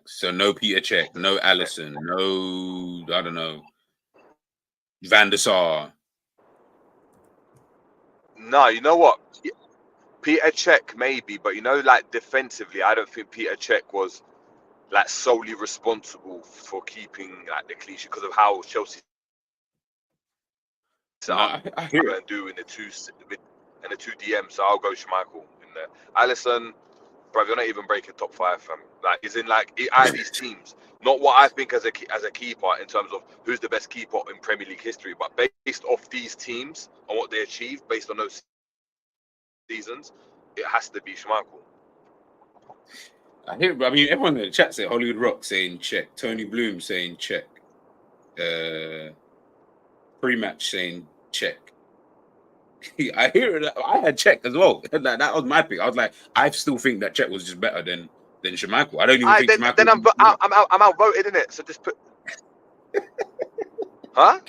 Speaker 2: So no Peter Cech, no Alisson, no, I don't know, Van der Sar.
Speaker 4: No, you know what? Peter Cech maybe, but like defensively, I don't think Peter Cech was like solely responsible for keeping like the clean sheet because of how Chelsea
Speaker 2: I hear it.
Speaker 4: And do in the two DMs. So I'll go Schmeichel in there. Alisson, bro, you're not even breaking top 5, fam. Like, is in like out of these teams. Not what I think as a keeper in terms of who's the best keeper in Premier League history, but based off these teams and what they achieved based on those seasons, it has to be Schmeichel.
Speaker 2: I hear. I mean, everyone in the chat said Hollywood Rock saying Cech, Tony Bloom saying Cech, pre-match saying Cech. I hear it. I had Cech as well. That was my pick. I was like, I still think that Cech was just better than Schmeichel. I don't even think Schmeichel.
Speaker 4: Then I'm outvoted, in it. So just put. Huh?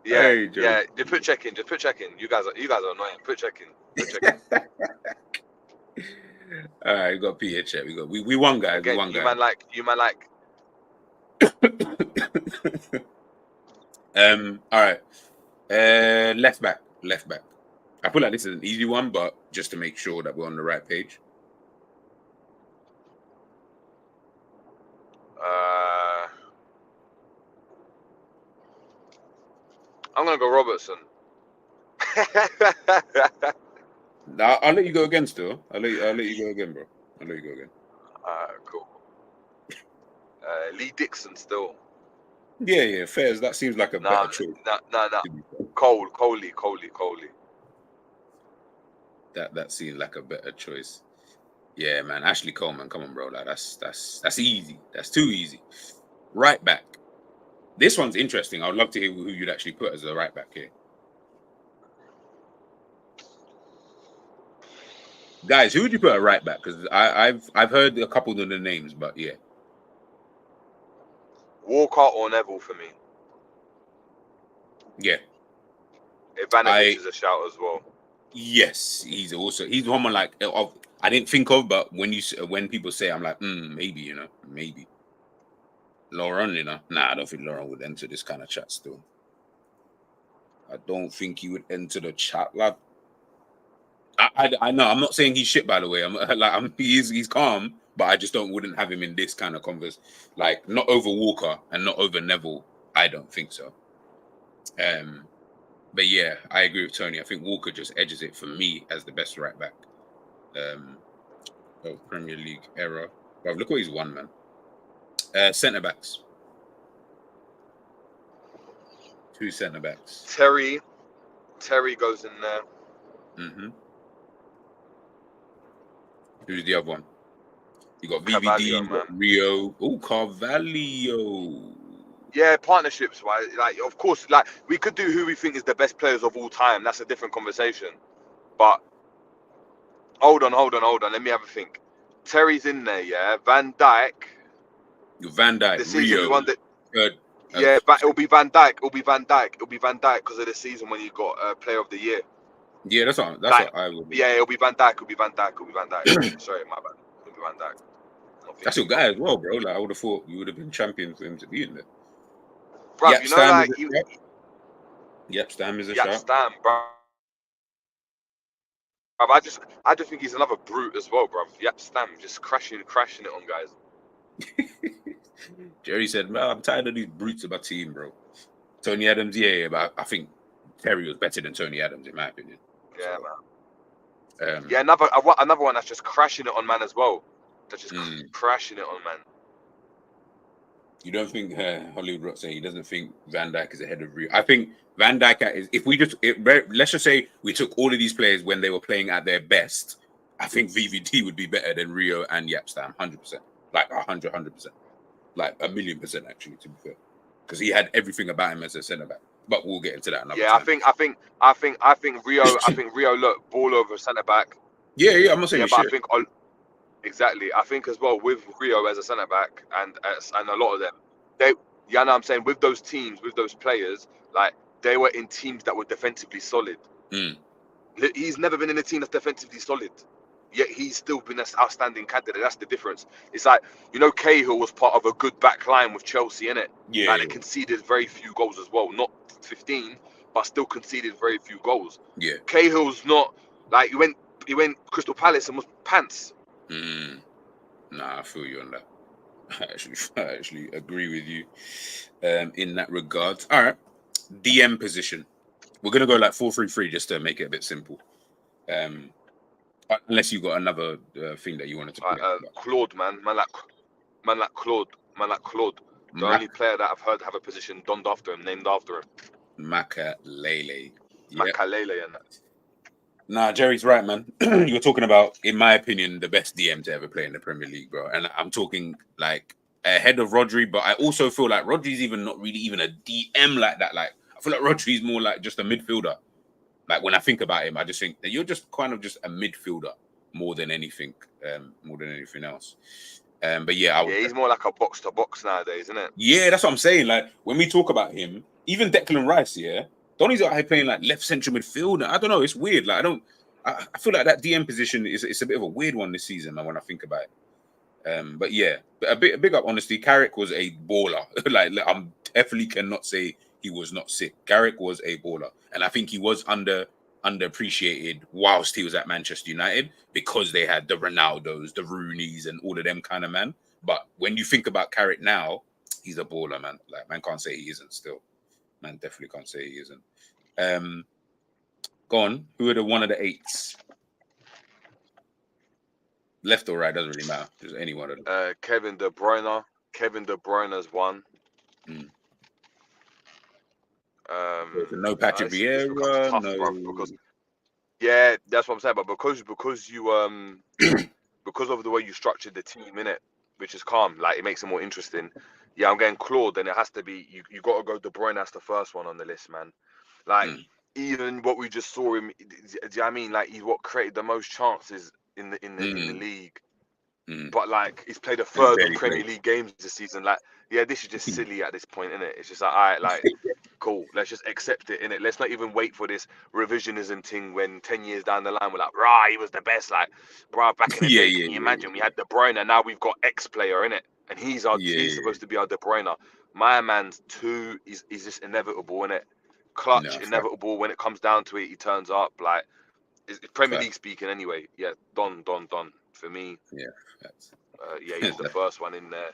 Speaker 4: Yeah, hey, yeah. Just put Cech in. You guys are annoying. Put Cech in.
Speaker 2: All right, we got Peter Cech. We won, guys.
Speaker 4: Again,
Speaker 2: we won,
Speaker 4: you
Speaker 2: guys.
Speaker 4: man like.
Speaker 2: All right. Left back. I feel like this is an easy one, but just to make sure that we're on the right page.
Speaker 4: I'm gonna go Robertson.
Speaker 2: I'll let you go again. Still, I'll let you go again, bro. I'll let you go again.
Speaker 4: Cool. Lee Dixon still.
Speaker 2: Yeah, Fairs. That seems like a better choice.
Speaker 4: Nah. Coley.
Speaker 2: That seems like a better choice. Yeah, man. Ashley Coleman, come on, bro. Like that's easy. That's too easy. Right back. This one's interesting. I would love to hear who you'd actually put as a right back here. Guys, who would you put at right back? Because I've heard a couple of the names, but yeah.
Speaker 4: Walker or Neville for me.
Speaker 2: Yeah.
Speaker 4: Ivanovic is a shout as well.
Speaker 2: Yes, he's one like I didn't think of, but when people say, I'm like, maybe, maybe. Lauren, nah, I don't think Lauren would enter this kind of chat still. I don't think he would enter the chat, lad. I know. I'm not saying he's shit, by the way. He's calm, but I just wouldn't have him in this kind of converse. Like, not over Walker and not over Neville. I don't think so. But yeah, I agree with Tony. I think Walker just edges it for me as the best right back. Premier League era. Bro, look what he's won, man. Centre backs. 2 centre backs.
Speaker 4: Terry goes in there.
Speaker 2: Mm-hmm. Who's the other one? You got
Speaker 4: Carvalho,
Speaker 2: VVD, you got Rio. Oh, Carvalho.
Speaker 4: Yeah, partnerships, right? Like, of course, like we could do who we think is the best players of all time. That's a different conversation. But hold on. Let me have a think. Terry's in there, yeah. Van Dijk.
Speaker 2: Van Dijk.
Speaker 4: The season
Speaker 2: Rio.
Speaker 4: we won yeah, but it'll be Van Dijk because of the season when you got Player of the Year.
Speaker 2: Yeah, that's what I would.
Speaker 4: Yeah, it'll be Van Dijk. Sorry, my bad. It'll be Van Dijk.
Speaker 2: That's your guy as well, bro. Like I would have thought you would have been champion for him to be in there.
Speaker 4: Bro,
Speaker 2: Yep,
Speaker 4: you know, like
Speaker 2: Yep, Stam is a shot.
Speaker 4: Stam, bro. I just think he's another brute as well, bro. Yep, Stam just crashing it on guys.
Speaker 2: Jerry said, "Man, I'm tired of these brutes of my team, bro." Tony Adams, yeah, but I think Terry was better than Tony Adams in my opinion.
Speaker 4: Yeah, man. Yeah, another one that's just crashing it on man as well. That's just crashing it on man.
Speaker 2: You don't think Hollywood Rock saying he doesn't think Van Dijk is ahead of Rio? I think Van Dijk is. If we let's just say we took all of these players when they were playing at their best, I think VVD would be better than Rio and Yapstam, 100%, like 100%, like 1,000,000% actually, to be fair, because he had everything about him as a centre back. But we'll get into that another time.
Speaker 4: I think Rio. I think Rio look ball over centre back.
Speaker 2: Yeah. I'm not saying
Speaker 4: but
Speaker 2: shit.
Speaker 4: I think exactly. I think as well with Rio as a centre back and a lot of them, I'm saying with those teams, with those players, like they were in teams that were defensively solid. He's never been in a team that's defensively solid, yet he's still been an outstanding candidate. That's the difference. It's like, Cahill was part of a good back line with Chelsea, innit?
Speaker 2: Yeah.
Speaker 4: Like they conceded very few goals as well, not 15, but still conceded very few goals.
Speaker 2: Yeah.
Speaker 4: Cahill's not like he went Crystal Palace and was pants.
Speaker 2: Nah, I feel you on that. I actually agree with you in that regard. All right, DM position. We're gonna go like 4-3-3 just to make it a bit simple. Unless you got another thing that you wanted to put.
Speaker 4: Claude, man like Claude. The only player that I've heard have a position named after him.
Speaker 2: Makalele.
Speaker 4: Makalele and that.
Speaker 2: Nah, Jerry's right, man. You're talking about, in my opinion, the best DM to ever play in the Premier League, bro. And I'm talking like ahead of Rodri, but I also feel like Rodri's not really even a DM like that. Like I feel like Rodri's more like just a midfielder. Like when I think about him, I just think that you're just kind of just a midfielder more than anything else. But yeah,
Speaker 4: he's more like a box to box nowadays, isn't it?
Speaker 2: Yeah, that's what I'm saying. Like when we talk about him, even Declan Rice, yeah. Donny's out here playing like left central midfield. I don't know. It's weird. Like I feel like that DM position it's a bit of a weird one this season, man, when I think about it. But yeah, a big up. Honestly, Carrick was a baller. like I definitely cannot say he was not sick. Garrick was a baller, and I think he was underappreciated whilst he was at Manchester United because they had the Ronaldos, the Rooneys, and all of them kind of man. But when you think about Carrick now, he's a baller, man. Like, man can't say he isn't still. Man definitely can't say he isn't. Go on. Who are one of the 8s? Left or right, doesn't really matter. Just any one of them.
Speaker 4: Kevin De Bruyne. Kevin De Bruyne's one.
Speaker 2: No Patrick Vieira,
Speaker 4: tough,
Speaker 2: no.
Speaker 4: bro, because yeah, that's what I'm saying. But because you because of the way you structured the team in it, which is calm, like it makes it more interesting. Yeah, I'm getting Claude, and it has to be you got to go De Bruyne. That's the first one on the list, man. Like even what we just saw him. Do you know what I mean? Like he's what created the most chances in the league. But like he's played a third of Premier League games this season. Like, yeah, this is just silly at this point, isn't it? It's just like, all right, like, cool, let's just accept it, innit? Let's not even wait for this revisionism thing when 10 years down the line we're like, rah, he was the best. Like, bro, back in the day, can you imagine? We had De Bruyne, and now we've got X player, innit? And he's supposed to be our De Bruyne. My man's he's just inevitable, innit? Clutch, inevitable. When it comes down to it, he turns up. Like, it's Premier League speaking anyway. Yeah, Don. For me, he's the first one in there.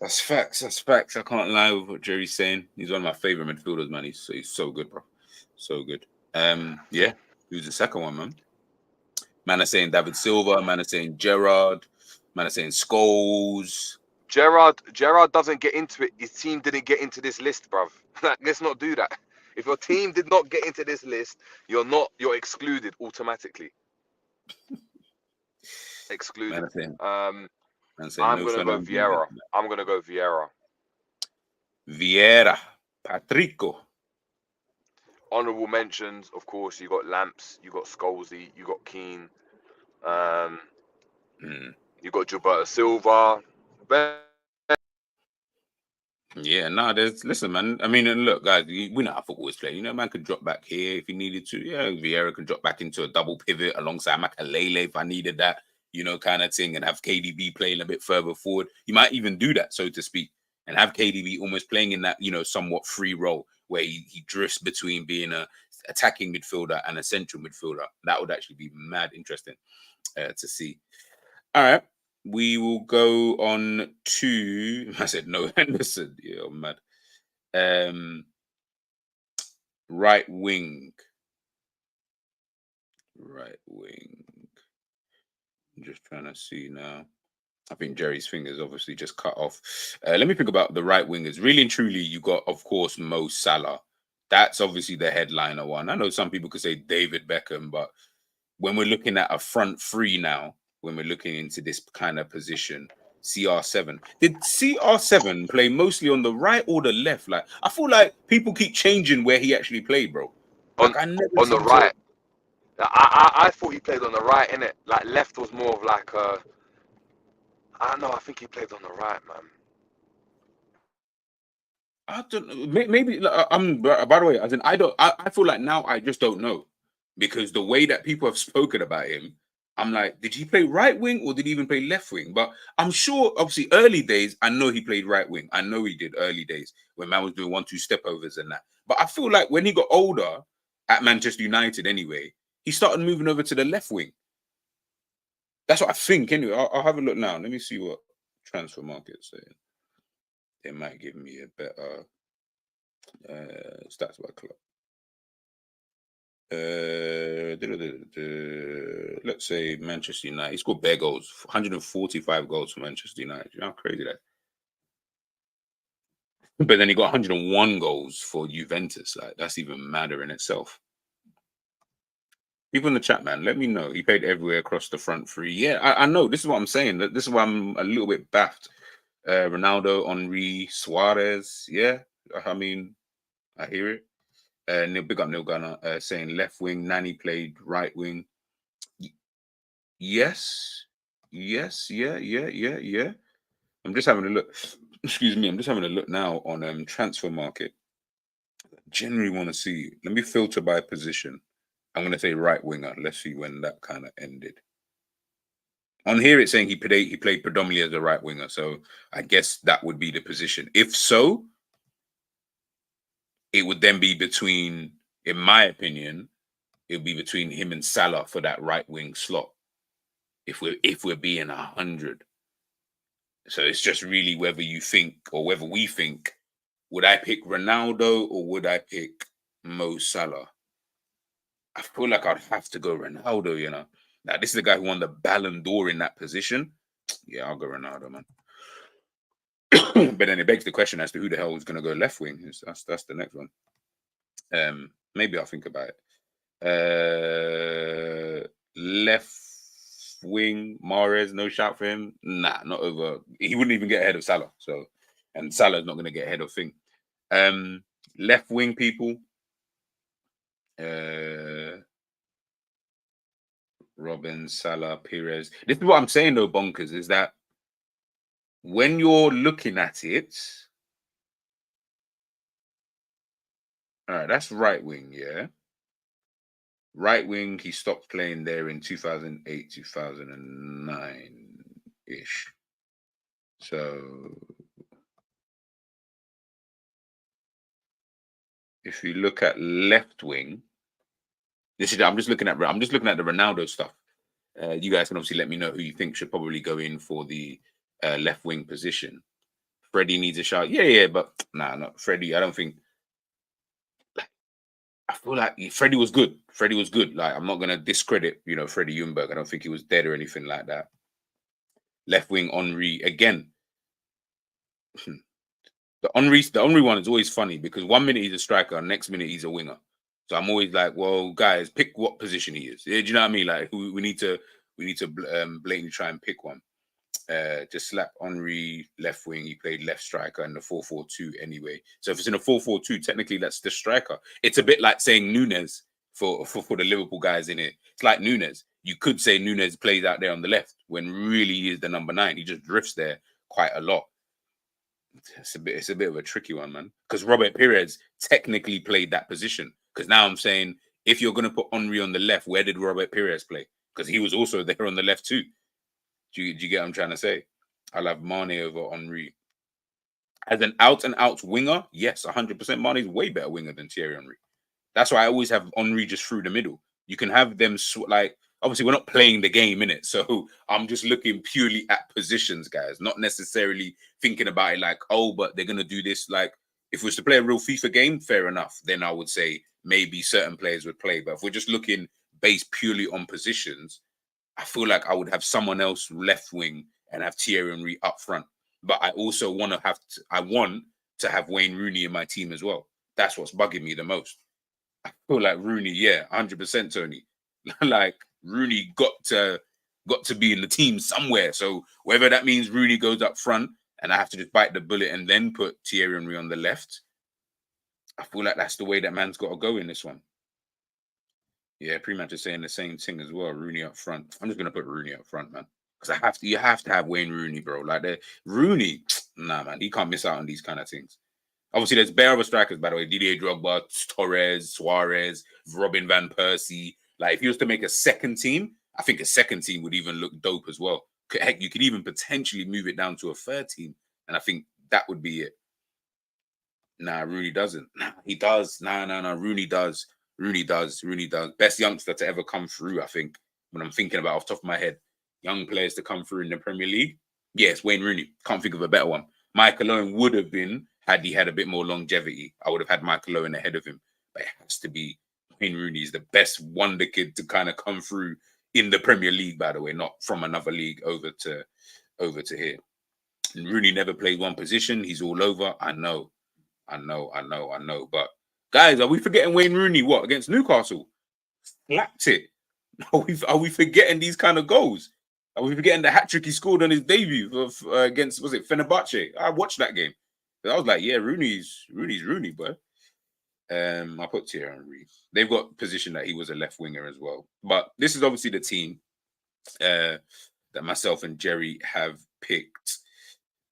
Speaker 2: That's facts. That's facts. I can't lie with what Jerry's saying. He's one of my favorite midfielders, man. He's so good, bro. So good. Who's the second one, man? Man are saying David Silva. Man are saying Gerrard. Man are saying Scholes.
Speaker 4: Gerrard doesn't get into it. His team didn't get into this list, bruv. Let's not do that. If your team did not get into this list, you're excluded automatically. Excluded. I'm gonna go Vieira.
Speaker 2: Vieira. Patrico.
Speaker 4: Honourable mentions, of course, you got Lamps, you got Scholesy, you got Keane, you got Gilberto Silva.
Speaker 2: Yeah, listen, man. I mean, look, guys, we know how football is played. You know, man could drop back here if he needed to. Yeah, Vieira could drop back into a double pivot alongside Makalele if I needed that, you know, kind of thing, and have KDB playing a bit further forward. You might even do that, so to speak, and have KDB almost playing in that, you know, somewhat free role where he drifts between being a attacking midfielder and a central midfielder. That would actually be mad interesting to see. All right. We will go on to. I said no, Henderson. Yeah, I'm mad. Right wing. I'm just trying to see now. I think Jerry's fingers obviously just cut off. Let me think about the right wingers. Really and truly, you got, of course, Mo Salah. That's obviously the headliner one. I know some people could say David Beckham, but when we're looking at a front three now, when we're looking into this kind of position, CR7. Did CR7 play mostly on the right or the left? Like, I feel like people keep changing where he actually played, bro. Like,
Speaker 4: on the right. I thought he played on the right, innit? Like, left was more of like a... I don't know, I think he played on the right, man.
Speaker 2: I don't know. Maybe by the way, as in, I feel like now I just don't know. Because the way that people have spoken about him, I'm like, did he play right wing or did he even play left wing? But I'm sure, obviously, early days, I know he played right wing. I know he did early days when man was doing 1-2 step overs and that. But I feel like when he got older at Manchester United anyway, he started moving over to the left wing. That's what I think anyway. I'll have a look now. Let me see what transfer market's saying. They might give me a better stats by club. Let's say Manchester United. He scored bare goals, 145 goals for Manchester United. You know how crazy that is? But then he got 101 goals for Juventus. Like, that's even madder in itself. People in the chat, man, let me know. He played everywhere across the front three. Yeah, I know. This is what I'm saying. This is why I'm a little bit baffed. Ronaldo, Henry, Suarez. Yeah, I mean, I hear it. Big up Neil Gunner saying left wing. Nani played right wing. Yes. Yeah. I'm just having a look. Excuse me. I'm just having a look now on transfer market. Generally want to see. Let me filter by position. I'm going to say right winger. Let's see when that kind of ended. On here, it's saying he played predominantly as a right winger. So I guess that would be the position. If so, it would then be between, in my opinion, it would be between him and Salah for that right wing slot. If we're being 100. So it's just really whether you think, or whether we think, would I pick Ronaldo or would I pick Mo Salah? I feel like I'd have to go Ronaldo, you know. Now, this is the guy who won the Ballon d'Or in that position. Yeah, I'll go Ronaldo, man. But then it begs the question as to who the hell is going to go left wing. That's the next one. Maybe I'll think about it. Left wing, Mahrez, no shout for him. Nah, not over. He wouldn't even get ahead of Salah. So, and Salah's not going to get ahead of Thing. Left wing people. Robin, Salah, Perez. This is what I'm saying though, bonkers, is that when you're looking at it, all right, that's right wing, yeah. Right wing, he stopped playing there in 2008, 2009-ish. So if you look at left wing, I'm just looking at the Ronaldo stuff. You guys can obviously let me know who you think should probably go in for the left wing position. Freddie needs a shout. Yeah, but no, Freddie. I don't think. I feel like Freddie was good. Like, I'm not gonna discredit, Freddie Ljungberg. I don't think he was dead or anything like that. Left wing Henry again. The Henry one is always funny because 1 minute he's a striker, next minute he's a winger. So I'm always like, well, guys, pick what position he is. Do you know what I mean? Like, we need to blatantly try and pick one. Just slap Henry left wing. He played left striker in the 4-4-2 anyway. So if it's in a 4-4-2, technically that's the striker. It's a bit like saying Nunes for the Liverpool guys in it. It's like Nunes. You could say Nunes plays out there on the left when really he is the number 9. He just drifts there quite a lot. It's a bit of a tricky one, man. Because Robert Perez technically played that position. Because now I'm saying, if you're going to put Henry on the left, where did Robert Perez play? Because he was also there on the left too. Do you get what I'm trying to say? I'll have Mane over Henry. As an out-and-out winger, yes, 100%. Mane's way better winger than Thierry Henry. That's why I always have Henry just through the middle. You can have them, obviously we're not playing the game, innit? So I'm just looking purely at positions, guys, not necessarily thinking about it like, oh, but they're going to do this. Like, if we was to play a real FIFA game, fair enough. Then I would say maybe certain players would play. But if we're just looking based purely on positions, I feel like I would have someone else left wing and have Thierry Henry up front. But I also want to have Wayne Rooney in my team as well. That's what's bugging me the most. I feel like Rooney, 100%, Tony. Like, Rooney got to be in the team somewhere. So whether that means Rooney goes up front and I have to just bite the bullet and then put Thierry Henry on the left, I feel like that's the way that man's got to go in this one. Yeah, Pre-Match is saying the same thing as well. Rooney up front. I'm just gonna put Rooney up front, man. Because you have to have Wayne Rooney, bro. Like, Rooney, nah, man, he can't miss out on these kind of things. Obviously, there's bare other strikers, by the way. Didier Drogba, Torres, Suarez, Robin van Persie. Like, if he was to make a second team, I think a second team would even look dope as well. Heck, you could even potentially move it down to a third team, and I think that would be it. Nah, Rooney doesn't. Nah, he does. Nah, Rooney does. Rooney does. Best youngster to ever come through, I think, when I'm thinking about off the top of my head. Young players to come through in the Premier League. Yes, Wayne Rooney. Can't think of a better one. Michael Owen would have been, had he had a bit more longevity. I would have had Michael Owen ahead of him. But it has to be Wayne Rooney. Is the best wonder kid to kind of come through in the Premier League, by the way, not from another league over to here. And Rooney never played one position. He's all over. I know. But guys, are we forgetting Wayne Rooney? What, against Newcastle? Slapped it. Are we forgetting these kind of goals? Are we forgetting the hat trick he scored on his debut against, was it Fenerbahce? I watched that game. I was like, yeah, Rooney's Rooney, bro. I put Thierry Henry. They've got position that he was a left winger as well. But this is obviously the team that myself and Jerry have picked.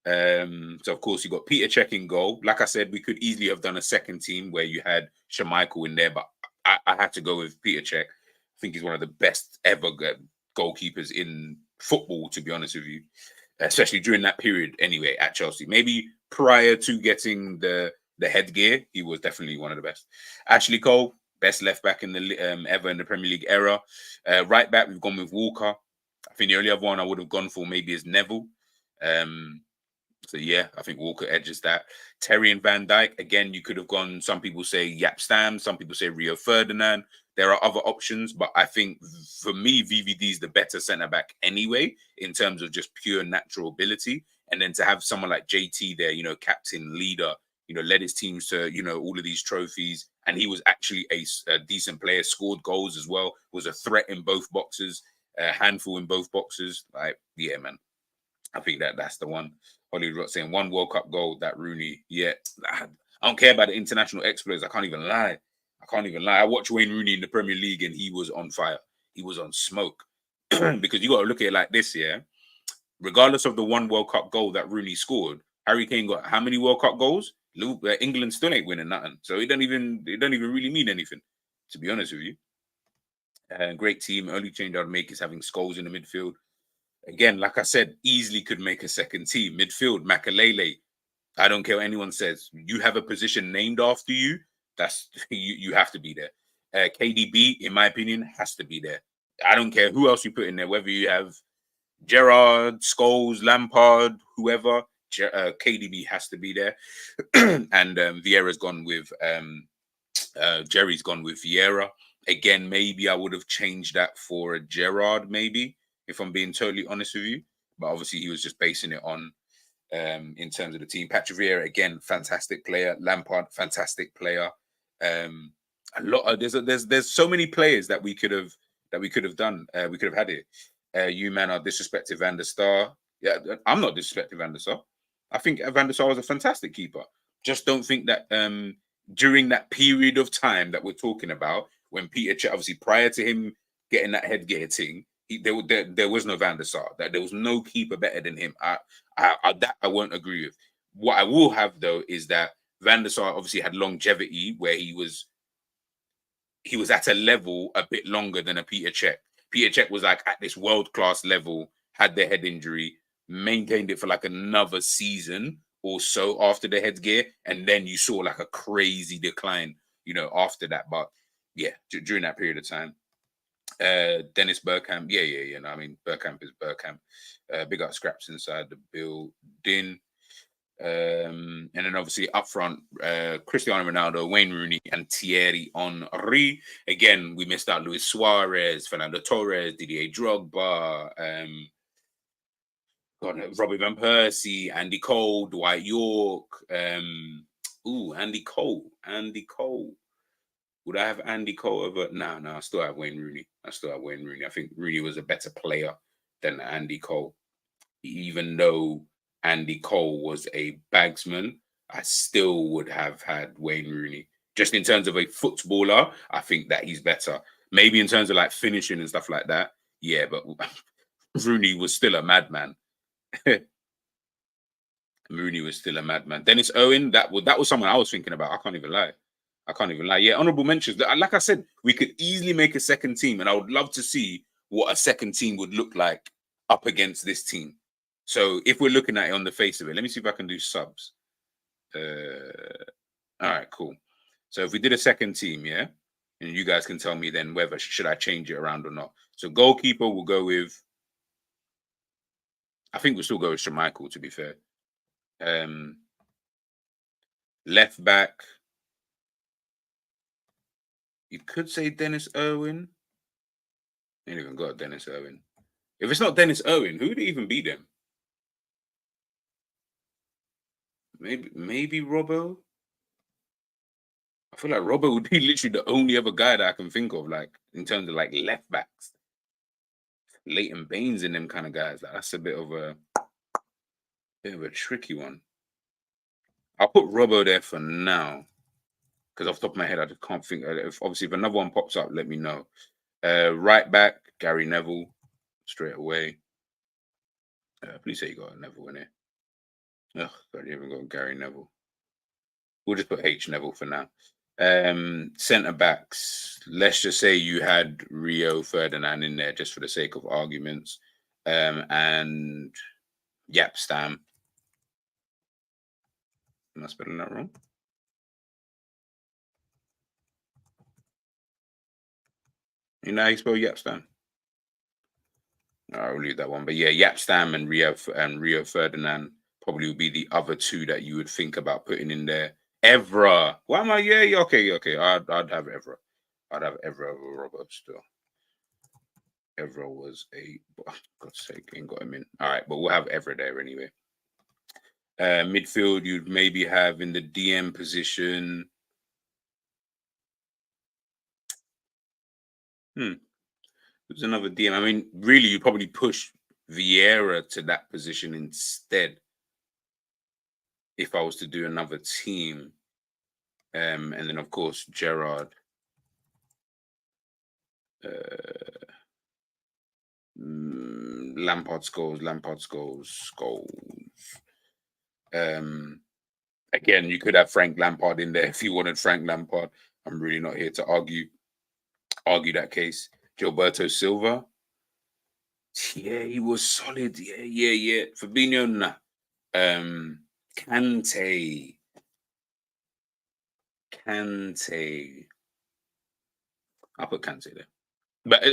Speaker 2: So of course you got Peter Cech in goal. Like I said, we could easily have done a second team where you had Schmeichel in there, but I had to go with Peter Cech. I think he's one of the best ever goalkeepers in football, to be honest with you, especially during that period anyway at Chelsea. Maybe prior to getting the the headgear, he was definitely one of the best. Ashley Cole, best left back in the ever in the Premier League era. Right back, we've gone with Walker. I think the only other one I would have gone for maybe is Neville. So yeah, I think Walker edges that. Terry and Van Dijk, again, you could have gone. Some people say Yap Stam, some people say Rio Ferdinand. There are other options, but I think for me, VVD is the better centre back anyway, in terms of just pure natural ability. And then to have someone like JT there, captain, leader, led his teams to, all of these trophies. And he was actually a decent player, scored goals as well, was a threat in both boxes, a handful in both boxes. Like, yeah, man. I think that's the one. Hollywood Rock saying 1 World Cup goal, that Rooney. Yeah, I don't care about the international exploits. I can't even lie. I watched Wayne Rooney in the Premier League and he was on fire. He was on smoke. Because you got to look at it like this, yeah? Regardless of the 1 World Cup goal that Rooney scored, Harry Kane got how many World Cup goals? England still ain't winning nothing. So it don't even really mean anything, to be honest with you. Great team. Only change I'd make is having Scholes in the midfield. Again, like I said, easily could make a second team. Midfield, Makalele. I don't care what anyone says. You have a position named after you. That's you have to be there. KDB, in my opinion, has to be there. I don't care who else you put in there, whether you have Gerrard, Scholes, Lampard, whoever. KDB has to be there. And Vieira's gone with Jerry's gone with Vieira. Again, maybe I would have changed that for a Gerrard, maybe, if I'm being totally honest with you. But obviously he was just basing it on in terms of the team. Patrick Vieira, again, fantastic player. Lampard, fantastic player. A lot of there's so many players that we could have done. We could have had it. You man are disrespecting Van der Sar. Yeah, I'm not disrespecting Van der Sar. I think Van der Sar was a fantastic keeper. Just don't think that during that period of time that we're talking about, when Peter Cech, obviously prior to him getting that headgear thing, there was no Van der Sar. That there was no keeper better than him. That I won't agree with. What I will have though is that Van der Sar obviously had longevity where he was at a level a bit longer than a Peter Cech. Peter Cech was like at this world-class level, had the head injury, maintained it for like another season or so after the headgear, and then you saw like a crazy decline, after that. But yeah, during that period of time. Dennis Bergkamp, yeah. No, I mean, Bergkamp is Bergkamp. Big up Scraps inside the building. And then obviously up front, Cristiano Ronaldo, Wayne Rooney, and Thierry Henry. Again, we missed out Luis Suarez, Fernando Torres, Didier Drogba, Robbie Van Persie, Andy Cole, Dwight York. Andy Cole. Would I have Andy Cole over? No, I still have Wayne Rooney. I think Rooney was a better player than Andy Cole. Even though Andy Cole was a bagsman, I still would have had Wayne Rooney. Just in terms of a footballer, I think that he's better. Maybe in terms of like finishing and stuff like that, yeah, but Rooney was still a madman. Rooney was still a madman. Dennis Owen, that was someone I was thinking about. I can't even lie. Yeah, honorable mentions. Like I said, we could easily make a second team, and I would love to see what a second team would look like up against this team. So if we're looking at it on the face of it, let me see if I can do subs. All right, cool. So if we did a second team, yeah, and you guys can tell me then whether should I change it around or not. So goalkeeper, we'll go with. I think we'll still go with Schmeichel, to be fair. Left back. You could say Dennis Irwin. Ain't even got Dennis Irwin. If it's not Dennis Irwin, who would even beat them? Maybe Robbo. I feel like Robbo would be literally the only other guy that I can think of, like in terms of like left backs. Leighton Baines and them kind of guys. Like, that's a bit of a tricky one. I'll put Robbo there for now. Because off the top of my head, I just can't think. If another one pops up, let me know. Right back, Gary Neville, straight away. Please say you got a Neville in it. Ugh, God, you haven't got Gary Neville. We'll just put H Neville for now. Centre backs. Let's just say you had Rio Ferdinand in there just for the sake of arguments. And Yap Stam. Am I spelling that wrong? You know how you spell Yapstam? I'll leave that one. But yeah, Yapstam and Rio Ferdinand probably would be the other two that you would think about putting in there. Evra. Why am I? Yeah, okay. I'd have Evra. I'd have Evra over Robert still. Evra was God's sake, ain't got him in. All right, but we'll have Evra there anyway. Midfield, you'd maybe have in the DM position. There's another DM. I mean, really, you'd probably push Vieira to that position instead if I was to do another team. And then, of course, Gerrard. Lampard scores. Again, you could have Frank Lampard in there if you wanted Frank Lampard. I'm really not here to argue that case. Gilberto Silva. Yeah, he was solid. Yeah. Fabinho, nah. Kante. I'll put Kante there. But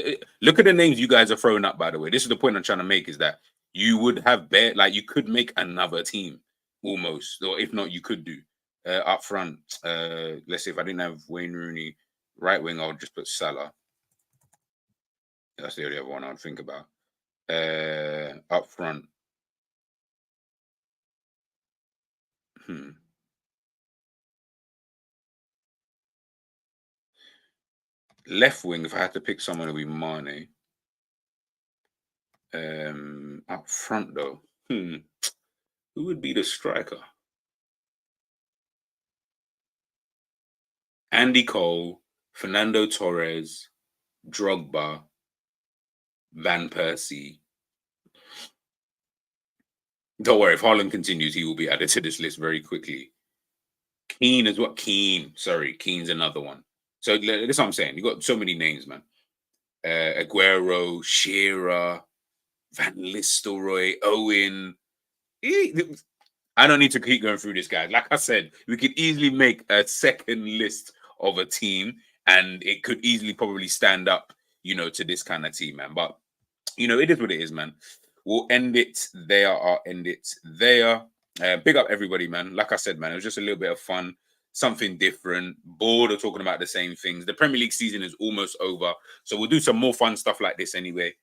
Speaker 2: look at the names you guys are throwing up, by the way. This is the point I'm trying to make, is that you would have you could make another team almost, or if not, you could do up front. Let's say if I didn't have Wayne Rooney right wing, I would just put Salah. That's the only other one I would think about. Up front. Left wing, if I had to pick someone, it would be Mane. Up front, though, who would be the striker? Andy Cole, Fernando Torres, Drogba, Van Persie. Don't worry, if Haaland continues, he will be added to this list very quickly. Keane as well. Keane's another one. So that's what I'm saying. You got so many names, man. Aguero, Shearer, Van Nistelrooy, Owen. I don't need to keep going through this, guys. Like I said, we could easily make a second list of a team, and it could easily probably stand up, to this kind of team, man. But, it is what it is, man. We'll end it there. I'll end it there. Big up everybody, man. Like I said, man, it was just a little bit of fun, something different. Bored of talking about the same things. The Premier League season is almost over, so we'll do some more fun stuff like this anyway.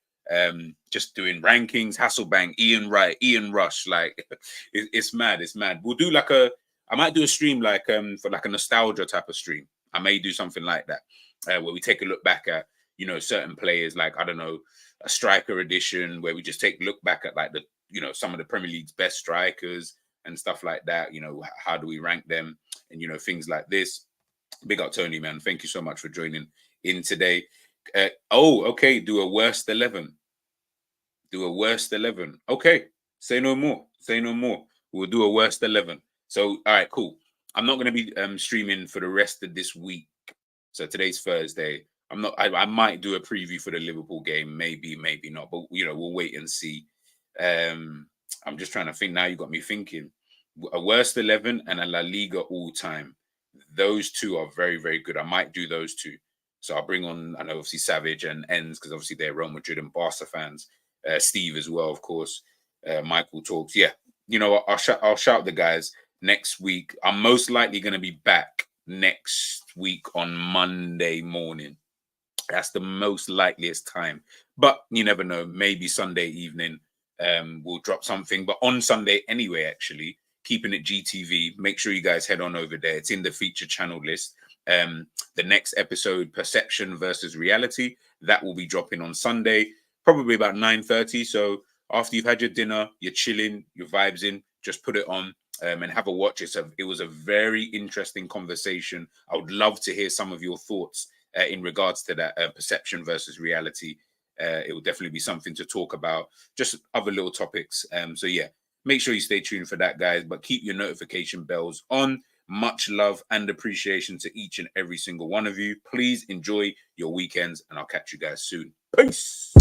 Speaker 2: Just doing rankings, Hasselbank, Ian Wright, Ian Rush. Like, it's mad. We'll do I might do a stream for like a nostalgia type of stream. I may do something like that, where we take a look back at, certain players, like, I don't know, a striker edition, where we just look back at like some of the Premier League's best strikers and stuff like that. How do we rank them, and things like this. Big up Tony, man. Thank you so much for joining in today. Okay. Do a worst 11. Okay. Say no more. We'll do a worst 11. So, all right, cool. I'm not going to be streaming for the rest of this week. So today's Thursday. I might do a preview for the Liverpool game. Maybe not. But, we'll wait and see. I'm just trying to think. Now you got me thinking. A worst 11 and a La Liga all time. Those two are very, very good. I might do those two. So I'll bring on, I know, obviously Savage and Enns, because obviously they're Real Madrid and Barca fans. Steve as well, of course. Michael talks. Yeah, I'll shout the guys next week. I'm most likely going to be back next week on Monday morning. That's the most likeliest time. But you never know. Maybe Sunday evening we'll drop something. But on Sunday anyway, actually, keeping it GTV. Make sure you guys head on over there. It's in the feature channel list. The next episode, Perception versus Reality, that will be dropping on Sunday, probably about 9:30. So after you've had your dinner, you're chilling, your vibes in, just put it on and have a watch. It was a very interesting conversation. I would love to hear some of your thoughts in regards to that Perception versus Reality. It will definitely be something to talk about, just other little topics. So yeah, make sure you stay tuned for that, guys, but keep your notification bells on. Much love and appreciation to each and every single one of you. Please enjoy your weekends, and I'll catch you guys soon. Peace.